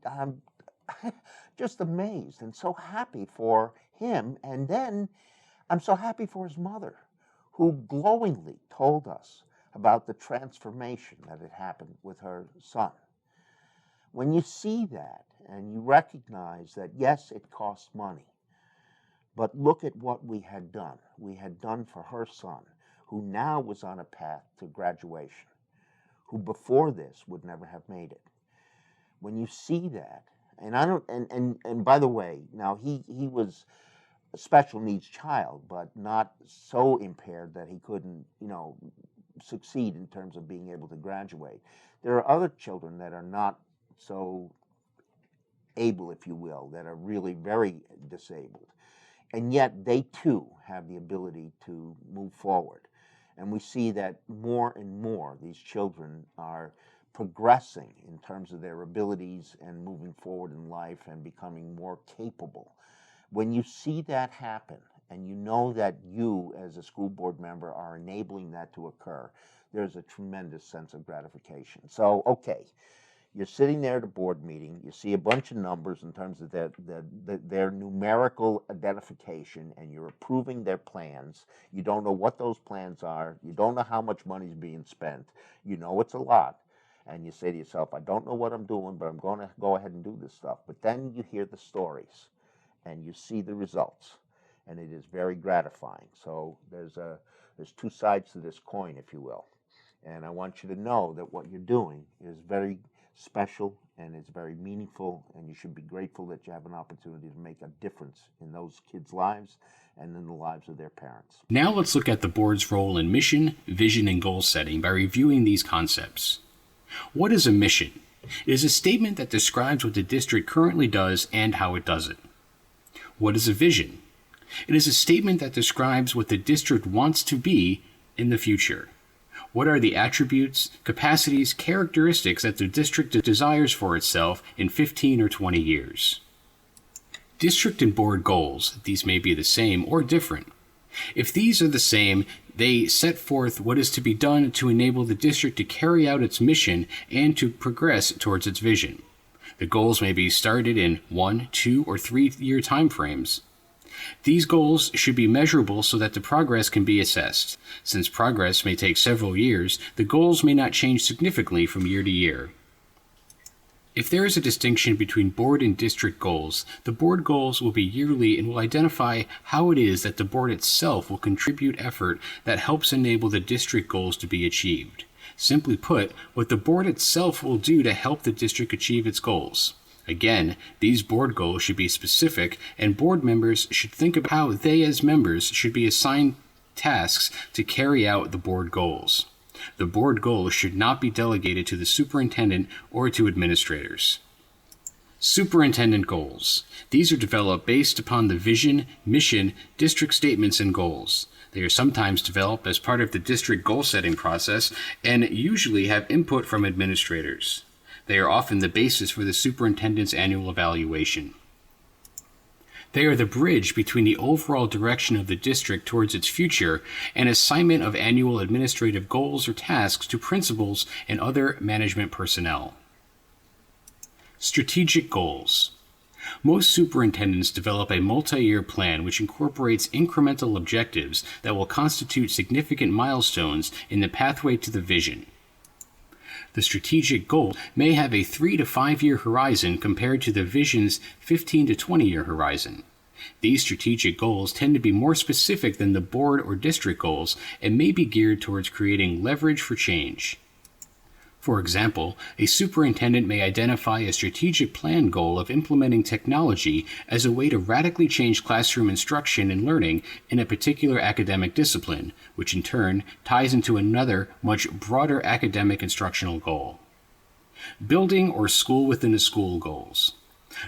I'm just amazed and so happy for him. And then I'm so happy for his mother, who glowingly told us about the transformation that had happened with her son. When you see that and you recognize that, yes, it costs money, but look at what we had done. We had done for her son, who now was on a path to graduation, who before this would never have made it. When you see that, and I don't, and by the way, now he was a special needs child, but not so impaired that he couldn't, succeed in terms of being able to graduate. There are other children that are not so able, if you will, that are really very disabled. And yet they too have the ability to move forward. And we see that more and more these children are progressing in terms of their abilities and moving forward in life and becoming more capable. When you see that happen and you know that you as a school board member are enabling that to occur, there's a tremendous sense of gratification. So, okay, you're sitting there at a board meeting, you see a bunch of numbers in terms of their numerical identification, and you're approving their plans. You don't know what those plans are. You don't know how much money is being spent. You know it's a lot. And you say to yourself, I don't know what I'm doing, but I'm going to go ahead and do this stuff. But then you hear the stories. and you see the results, and it is very gratifying. So there's two sides to this coin, if you will. And I want you to know that what you're doing is very special and it's very meaningful, and you should be grateful that you have an opportunity to make a difference in those kids' lives and in the lives of their parents. Now let's look at the board's role in mission, vision, and goal setting by reviewing these concepts. What is a mission? It is a statement that describes what the district currently does and how it does it. What is a vision? It is a statement that describes what the district wants to be in the future. What are the attributes, capacities, characteristics that the district desires for itself in 15 or 20 years? District and board goals, these may be the same or different. If these are the same, they set forth what is to be done to enable the district to carry out its mission and to progress towards its vision. The goals may be started in 1, 2, or 3-year time frames. These goals should be measurable so that the progress can be assessed. Since progress may take several years, the goals may not change significantly from year to year. If there is a distinction between board and district goals, the board goals will be yearly and will identify how it is that the board itself will contribute effort that helps enable the district goals to be achieved. Simply put, what the board itself will do to help the district achieve its goals. Again, these board goals should be specific, and board members should think about how they as members should be assigned tasks to carry out the board goals. The board goals should not be delegated to the superintendent or to administrators. Superintendent goals. These are developed based upon the vision, mission, district statements, and goals. They are sometimes developed as part of the district goal-setting process and usually have input from administrators. They are often the basis for the superintendent's annual evaluation. They are the bridge between the overall direction of the district towards its future and assignment of annual administrative goals or tasks to principals and other management personnel. Strategic goals. Most superintendents develop a multi-year plan which incorporates incremental objectives that will constitute significant milestones in the pathway to the vision. The strategic goal may have a 3 to 5 year horizon compared to the vision's 15 to 20 year horizon. These strategic goals tend to be more specific than the board or district goals and may be geared towards creating leverage for change. For example, a superintendent may identify a strategic plan goal of implementing technology as a way to radically change classroom instruction and learning in a particular academic discipline, which in turn ties into another, much broader academic instructional goal. Building or school within a school goals.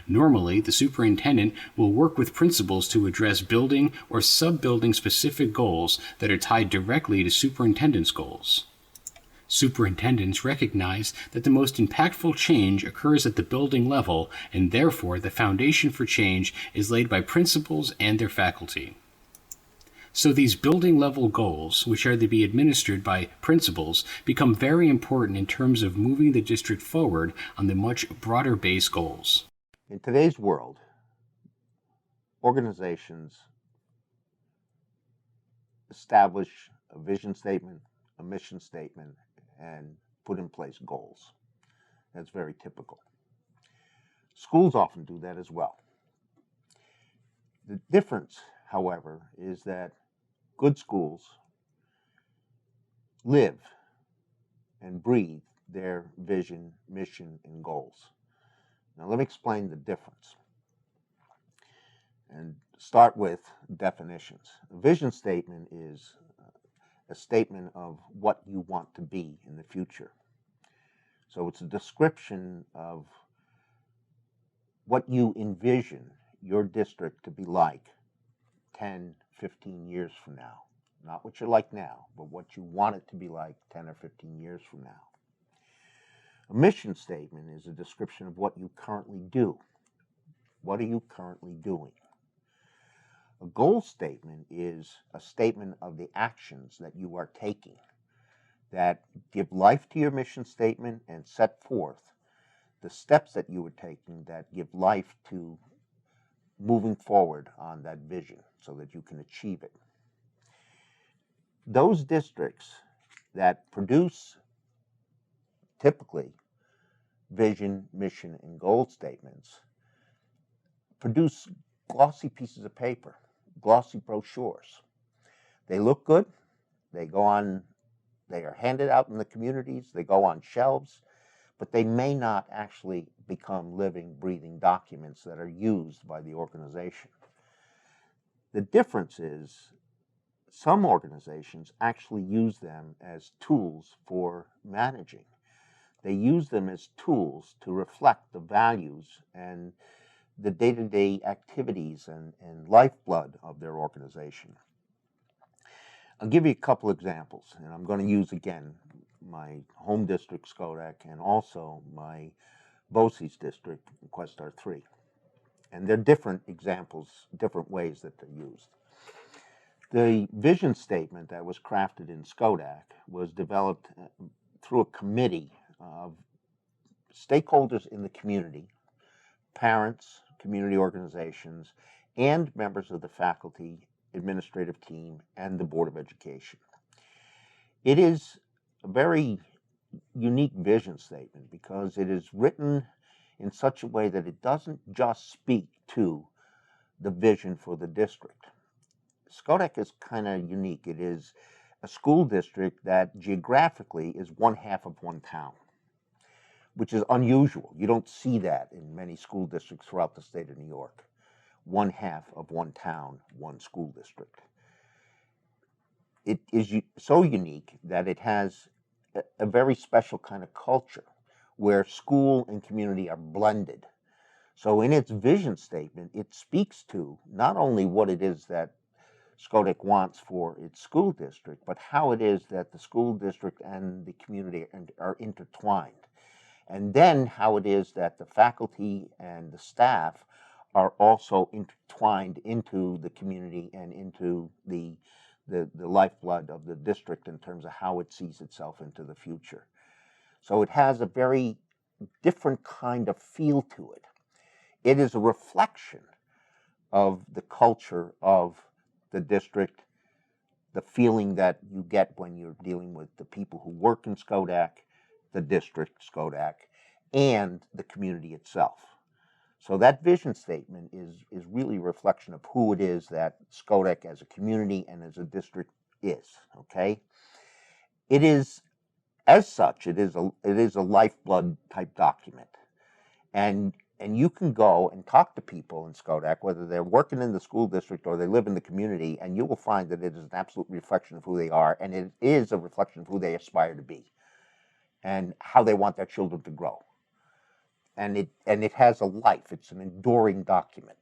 Normally, the superintendent will work with principals to address building or sub-building specific goals that are tied directly to superintendent's goals. Superintendents recognize that the most impactful change occurs at the building level, and therefore the foundation for change is laid by principals and their faculty. So these building level goals, which are to be administered by principals, become very important in terms of moving the district forward on the much broader base goals. In today's world, organizations establish a vision statement, a mission statement, and put in place goals. That's very typical. Schools often do that as well. The difference, however, is that good schools live and breathe their vision, mission, and goals. Now let me explain the difference and start with definitions. A vision statement is a statement of what you want to be in the future. So it's a description of what you envision your district to be like 10, 15 years from now. Not what you're like now, but what you want it to be like 10 or 15 years from now. A mission statement is a description of what you currently do. What are you currently doing? A goal statement is a statement of the actions that you are taking that give life to your mission statement and set forth the steps that you are taking that give life to moving forward on that vision so that you can achieve it. Those districts that produce typically vision, mission, and goal statements produce glossy pieces of paper, glossy brochures. They look good. They go on, they are handed out in the communities, they go on shelves, but they may not actually become living, breathing documents that are used by the organization. The difference is some organizations actually use them as tools for managing. They use them as tools to reflect the values and the day-to-day activities and lifeblood of their organization. I'll give you a couple examples, and I'm going to use again my home district, Schodack, and also my BOCES district, Questar 3. And they're different examples, different ways that they're used. The vision statement that was crafted in Schodack was developed through a committee of stakeholders in the community, parents, community organizations, and members of the faculty, administrative team, and the Board of Education. It is a very unique vision statement because it is written in such a way that it doesn't just speak to the vision for the district. Schodack is kind of unique. It is a school district that geographically is one half of one town, which is unusual. You don't see that in many school districts throughout the state of New York. One half of one town, one school district. It is so unique that it has a very special kind of culture where school and community are blended. So in its vision statement, it speaks to not only what it is that Schodack wants for its school district, but how it is that the school district and the community are intertwined. And then how it is that the faculty and the staff are also intertwined into the community and into the lifeblood of the district in terms of how it sees itself into the future. So it has a very different kind of feel to it. It is a reflection of the culture of the district, the feeling that you get when you're dealing with the people who work in Schodack, the district, Schodack, and the community itself. So that vision statement is really a reflection of who it is that Schodack as a community and as a district is, okay? It is, as such, it is a lifeblood type document. And you can go and talk to people in Schodack, whether they're working in the school district or they live in the community, and you will find that it is an absolute reflection of who they are, and it is a reflection of who they aspire to be and how they want their children to grow. And it has a life. It's an enduring document.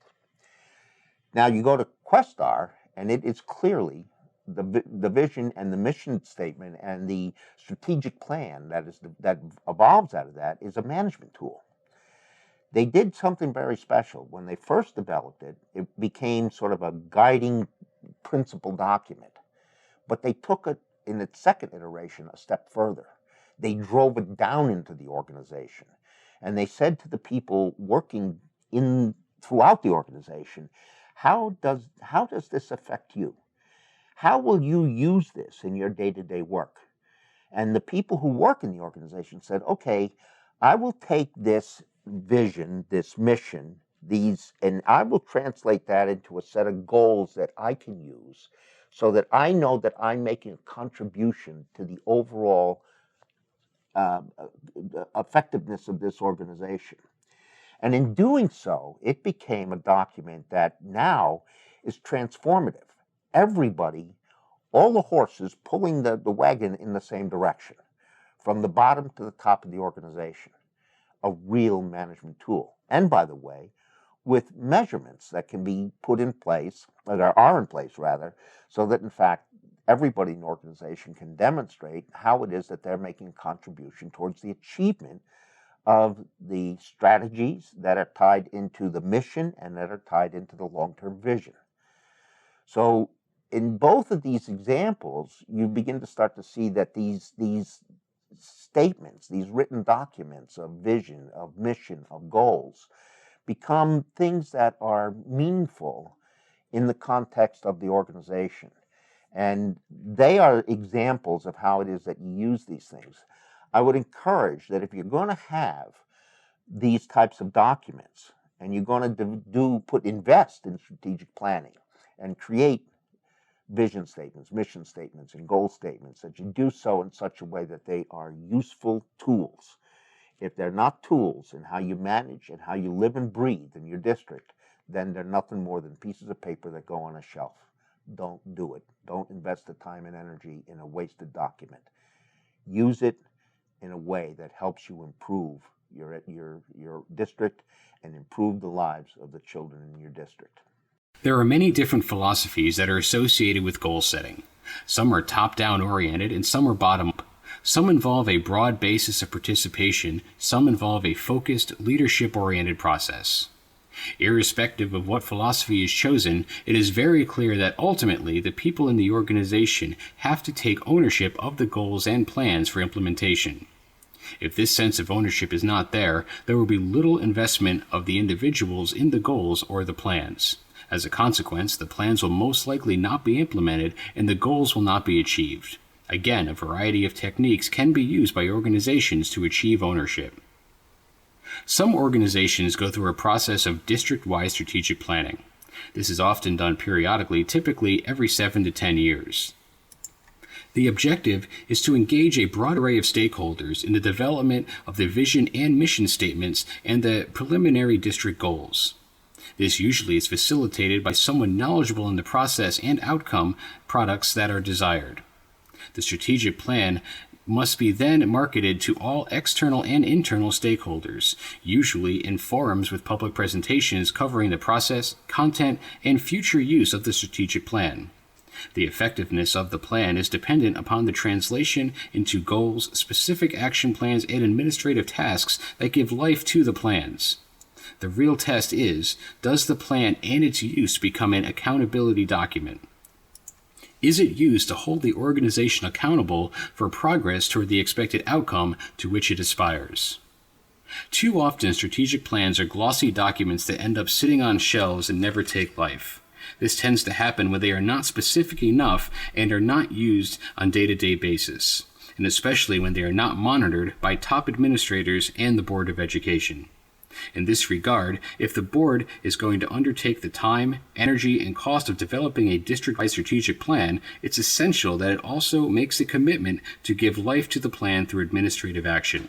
Now you go to Questar, and it is clearly the vision and the mission statement and the strategic plan that evolves out of that is a management tool. They did something very special. When they first developed it, it became sort of a guiding principle document. But they took it in its second iteration a step further. They drove it down into the organization. And they said to the people working throughout the organization, how does this affect you? How will you use this in your day-to-day work? And the people who work in the organization said, okay, I will take this vision, this mission, and I will translate that into a set of goals that I can use so that I know that I'm making a contribution to the overall effectiveness of this organization. And in doing so, it became a document that now is transformative. Everybody, all the horses pulling the wagon in the same direction, from the bottom to the top of the organization, a real management tool. And by the way, with measurements that can be put in place, that are in place rather, so that in fact everybody in the organization can demonstrate how it is that they're making a contribution towards the achievement of the strategies that are tied into the mission and that are tied into the long-term vision. So in both of these examples, you begin to start to see that these statements, these written documents of vision, of mission, of goals, become things that are meaningful in the context of the organization. And they are examples of how it is that you use these things. I would encourage that if you're going to have these types of documents, and you're going to invest in strategic planning and create vision statements, mission statements, and goal statements, that you do so in such a way that they are useful tools. If they're not tools in how you manage and how you live and breathe in your district, then they're nothing more than pieces of paper that go on a shelf. Don't do it. Don't invest the time and energy in a wasted document. Use it in a way that helps you improve your district and improve the lives of the children in your district. There are many different philosophies that are associated with goal setting. Some are top-down oriented and some are bottom-up. Some involve a broad basis of participation, some involve a focused, leadership-oriented process. Irrespective of what philosophy is chosen, it is very clear that ultimately the people in the organization have to take ownership of the goals and plans for implementation. If this sense of ownership is not there, there will be little investment of the individuals in the goals or the plans. As a consequence, the plans will most likely not be implemented and the goals will not be achieved. Again, a variety of techniques can be used by organizations to achieve ownership. Some organizations go through a process of district-wide strategic planning. This is often done periodically, typically every 7 to 10 years. The objective is to engage a broad array of stakeholders in the development of the vision and mission statements and the preliminary district goals. This usually is facilitated by someone knowledgeable in the process and outcome products that are desired. The strategic plan must be then marketed to all external and internal stakeholders, usually in forums with public presentations covering the process, content, and future use of the strategic plan. The effectiveness of the plan is dependent upon the translation into goals, specific action plans, and administrative tasks that give life to the plans. The real test is, does the plan and its use become an accountability document? Is it used to hold the organization accountable for progress toward the expected outcome to which it aspires? Too often, strategic plans are glossy documents that end up sitting on shelves and never take life. This tends to happen when they are not specific enough and are not used on a day-to-day basis, and especially when they are not monitored by top administrators and the Board of Education. In this regard, if the board is going to undertake the time, energy, and cost of developing a district-wide strategic plan, it's essential that it also makes a commitment to give life to the plan through administrative action.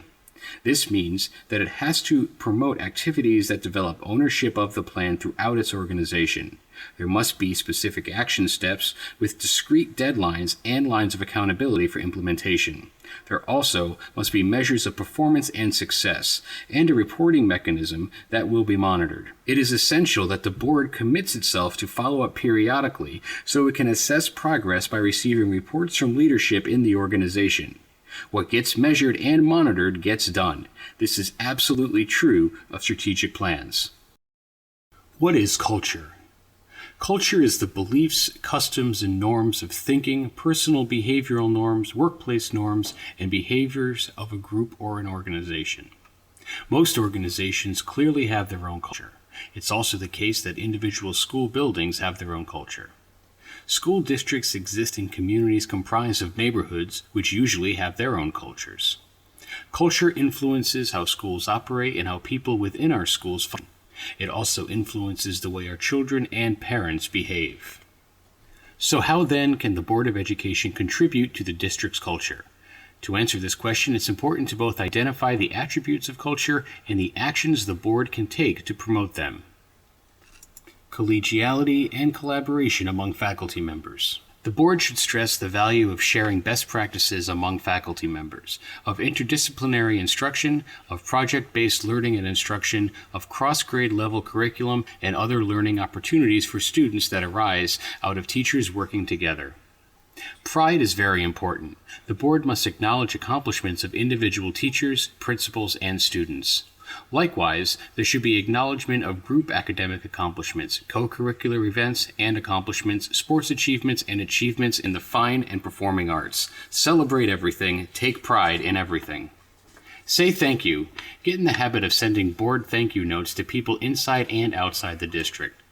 This means that it has to promote activities that develop ownership of the plan throughout its organization. There must be specific action steps with discrete deadlines and lines of accountability for implementation. There also must be measures of performance and success, and a reporting mechanism that will be monitored. It is essential that the board commits itself to follow up periodically so it can assess progress by receiving reports from leadership in the organization. What gets measured and monitored gets done. This is absolutely true of strategic plans. What is culture? Culture is the beliefs, customs, and norms of thinking, personal behavioral norms, workplace norms, and behaviors of a group or an organization. Most organizations clearly have their own culture. It's also the case that individual school buildings have their own culture. School districts exist in communities comprised of neighborhoods, which usually have their own cultures. Culture influences how schools operate and how people within our schools function. It also influences the way our children and parents behave. So how then can the Board of Education contribute to the district's culture? To answer this question, it's important to both identify the attributes of culture and the actions the board can take to promote them. Collegiality and collaboration among faculty members. The board should stress the value of sharing best practices among faculty members, of interdisciplinary instruction, of project-based learning and instruction, of cross-grade level curriculum, and other learning opportunities for students that arise out of teachers working together. Pride is very important. The board must acknowledge accomplishments of individual teachers, principals, and students. Likewise, there should be acknowledgement of group academic accomplishments, co-curricular events and accomplishments, sports achievements, and achievements in the fine and performing arts. Celebrate everything, take pride in everything. Say thank you. Get in the habit of sending board thank you notes to people inside and outside the district.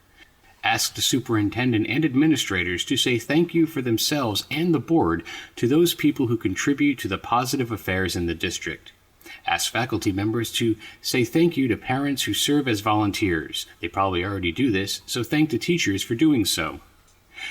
Ask the superintendent and administrators to say thank you for themselves and the board to those people who contribute to the positive affairs in the district. Ask faculty members to say thank you to parents who serve as volunteers. They probably already do this, so thank the teachers for doing so.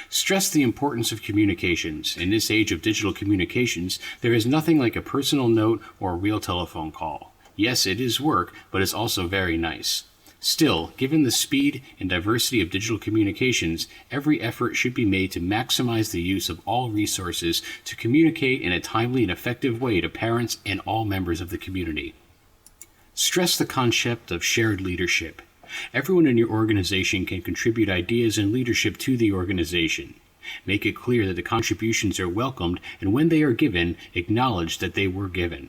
Stress the importance of communications. In this age of digital communications, there is nothing like a personal note or a real telephone call. Yes, it is work, but it's also very nice. Still, given the speed and diversity of digital communications, every effort should be made to maximize the use of all resources to communicate in a timely and effective way to parents and all members of the community. Stress the concept of shared leadership. Everyone in your organization can contribute ideas and leadership to the organization. Make it clear that the contributions are welcomed, and when they are given, acknowledge that they were given.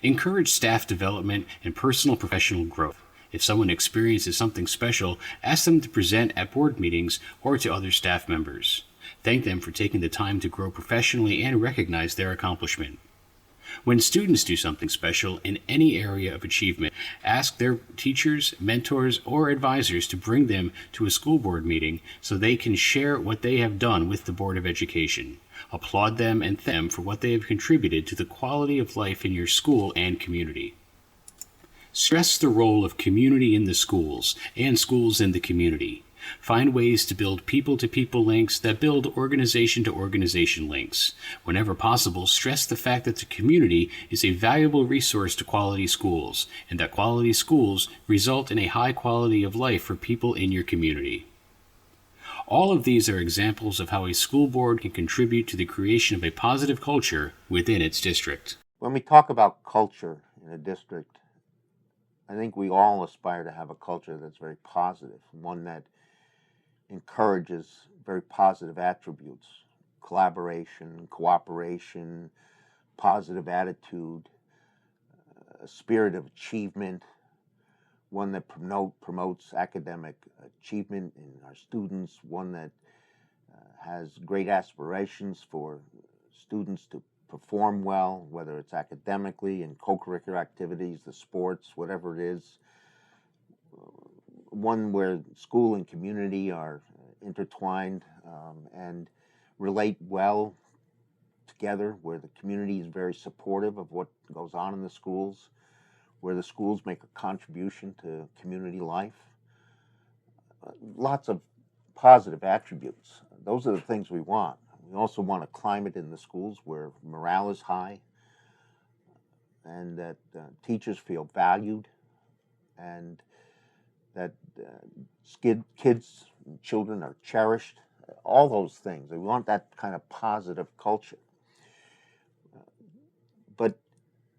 Encourage staff development and personal professional growth. If someone experiences something special, ask them to present at board meetings or to other staff members. Thank them for taking the time to grow professionally and recognize their accomplishment. When students do something special in any area of achievement, ask their teachers, mentors, or advisors to bring them to a school board meeting so they can share what they have done with the Board of Education. Applaud them and thank them for what they have contributed to the quality of life in your school and community. Stress the role of community in the schools and schools in the community. Find ways to build people-to-people links that build organization-to-organization links. Whenever possible, stress the fact that the community is a valuable resource to quality schools, and that quality schools result in a high quality of life for people in your community. All of these are examples of how a school board can contribute to the creation of a positive culture within its district. When we talk about culture in a district, I think we all aspire to have a culture that's very positive, one that encourages very positive attributes: collaboration, cooperation, positive attitude, a spirit of achievement, one that promotes academic achievement in our students, one that has great aspirations for students to perform well, whether it's academically and co-curricular activities, the sports, whatever it is. One where school and community are intertwined and relate well together, where the community is very supportive of what goes on in the schools, where the schools make a contribution to community life. Lots of positive attributes. Those are the things we want. We also want a climate in the schools where morale is high and that teachers feel valued and that kids and children are cherished. All those things. We want that kind of positive culture. But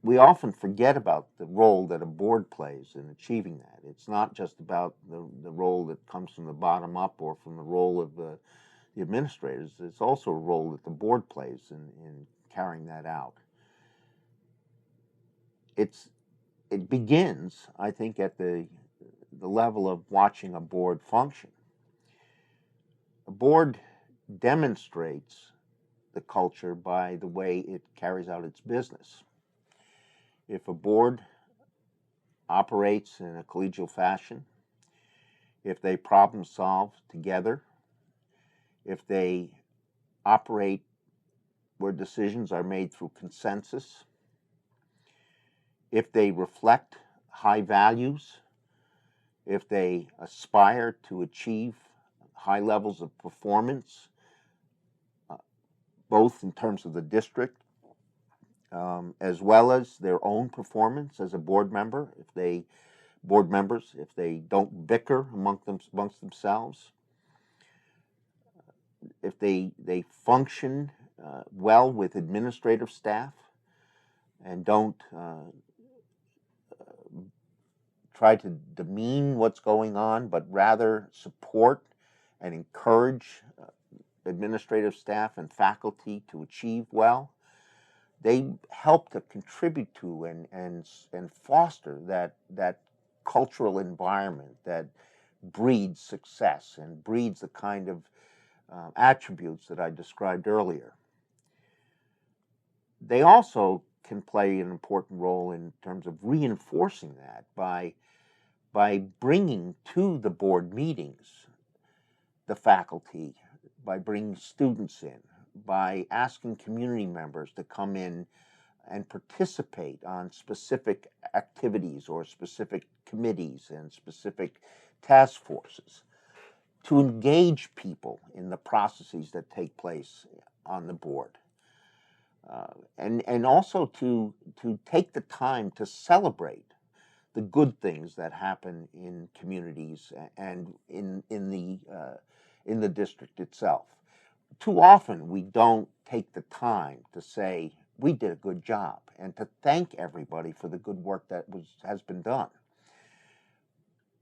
we often forget about the role that a board plays in achieving that. It's not just about the role that comes from the bottom up or from the role of the administrators. It's also a role that the board plays in carrying that out. It begins, I think, at the level of watching a board function. A board demonstrates the culture by the way it carries out its business. If a board operates in a collegial fashion, if they problem solve together, if they operate where decisions are made through consensus, if they reflect high values, if they aspire to achieve high levels of performance, both in terms of the district as well as their own performance as a board member, if they don't bicker amongst themselves, if they function well with administrative staff and don't try to demean what's going on, but rather support and encourage administrative staff and faculty to achieve well, they help to contribute to and foster that cultural environment that breeds success and breeds the kind of attributes that I described earlier. They also can play an important role in terms of reinforcing that by bringing to the board meetings the faculty, by bringing students in, by asking community members to come in and participate on specific activities or specific committees and specific task forces, to engage people in the processes that take place on the board, and also to take the time to celebrate the good things that happen in communities and in the district itself. Too often we don't take the time to say we did a good job and to thank everybody for the good work that has been done.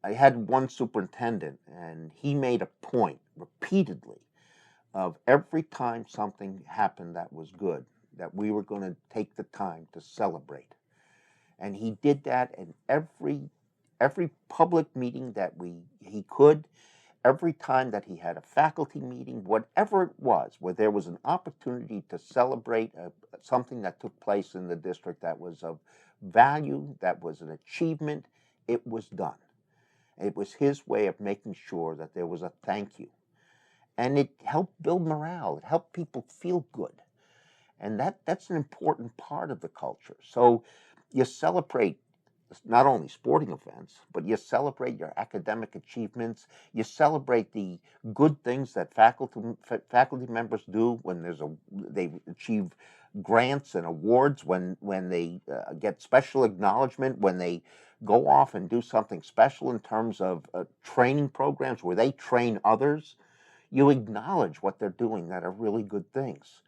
I had one superintendent, and he made a point repeatedly of every time something happened that was good, that we were going to take the time to celebrate. And he did that in every public meeting that he could, every time that he had a faculty meeting, whatever it was, where there was an opportunity to celebrate something that took place in the district that was of value, that was an achievement, it was done. It was his way of making sure that there was a thank you. And it helped build morale. It helped people feel good. And that's an important part of the culture. So you celebrate not only sporting events, but you celebrate your academic achievements. You celebrate the good things that faculty members do when they achieve grants and awards, when they get special acknowledgement, when they go off and do something special in terms of training programs where they train others. You acknowledge what they're doing that are really good things.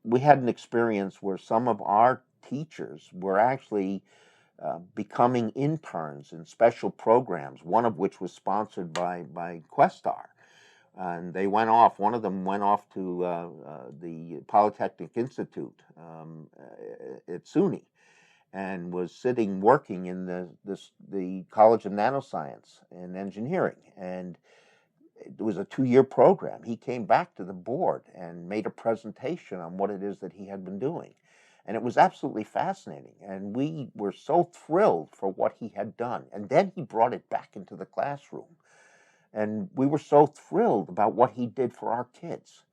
We had an experience where some of our teachers were actually becoming interns in special programs, one of which was sponsored by Questar. And they went off, one of them went off to the Polytechnic Institute at SUNY, and was working in the College of Nanoscience and Engineering. And it was a 2-year program. He came back to the board and made a presentation on what it is that he had been doing. And it was absolutely fascinating. And we were so thrilled for what he had done. And then he brought it back into the classroom. And we were so thrilled about what he did for our kids.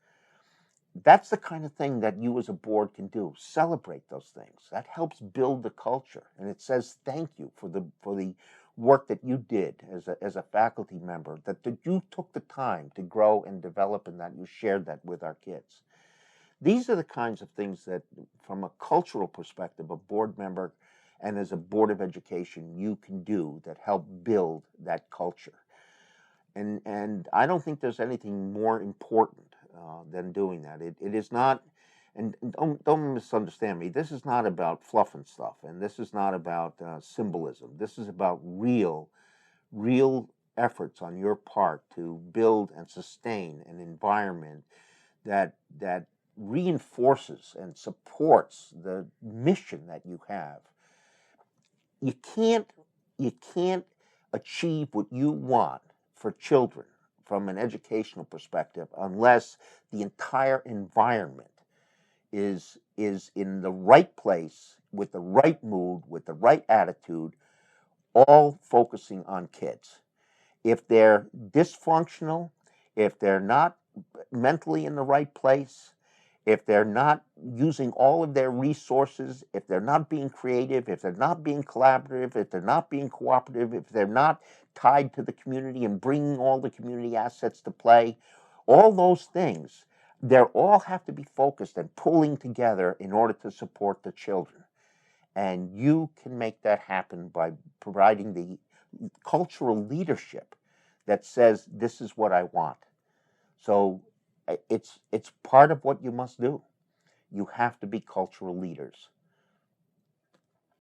That's the kind of thing that you as a board can do. Celebrate those things. That helps build the culture. And it says thank you for the work that you did as a faculty member, that you took the time to grow and develop, and that you shared that with our kids. These are the kinds of things that, from a cultural perspective, a board member and as a board of education, you can do that help build that culture. And I don't think there's anything more important than doing that. It is not, and don't misunderstand me, this is not about fluff and stuff, and this is not about symbolism. This is about real efforts on your part to build and sustain an environment that reinforces and supports the mission that you have. You can't achieve what you want for children from an educational perspective unless the entire environment is in the right place, with the right mood, with the right attitude, all focusing on kids. If they're dysfunctional, if they're not mentally in the right place, if they're not using all of their resources, if they're not being creative, if they're not being collaborative, if they're not being cooperative, if they're not tied to the community and bringing all the community assets to play, all those things, they all have to be focused and pulling together in order to support the children. And you can make that happen by providing the cultural leadership that says, this is what I want. So it's part of what you must do. You have to be cultural leaders.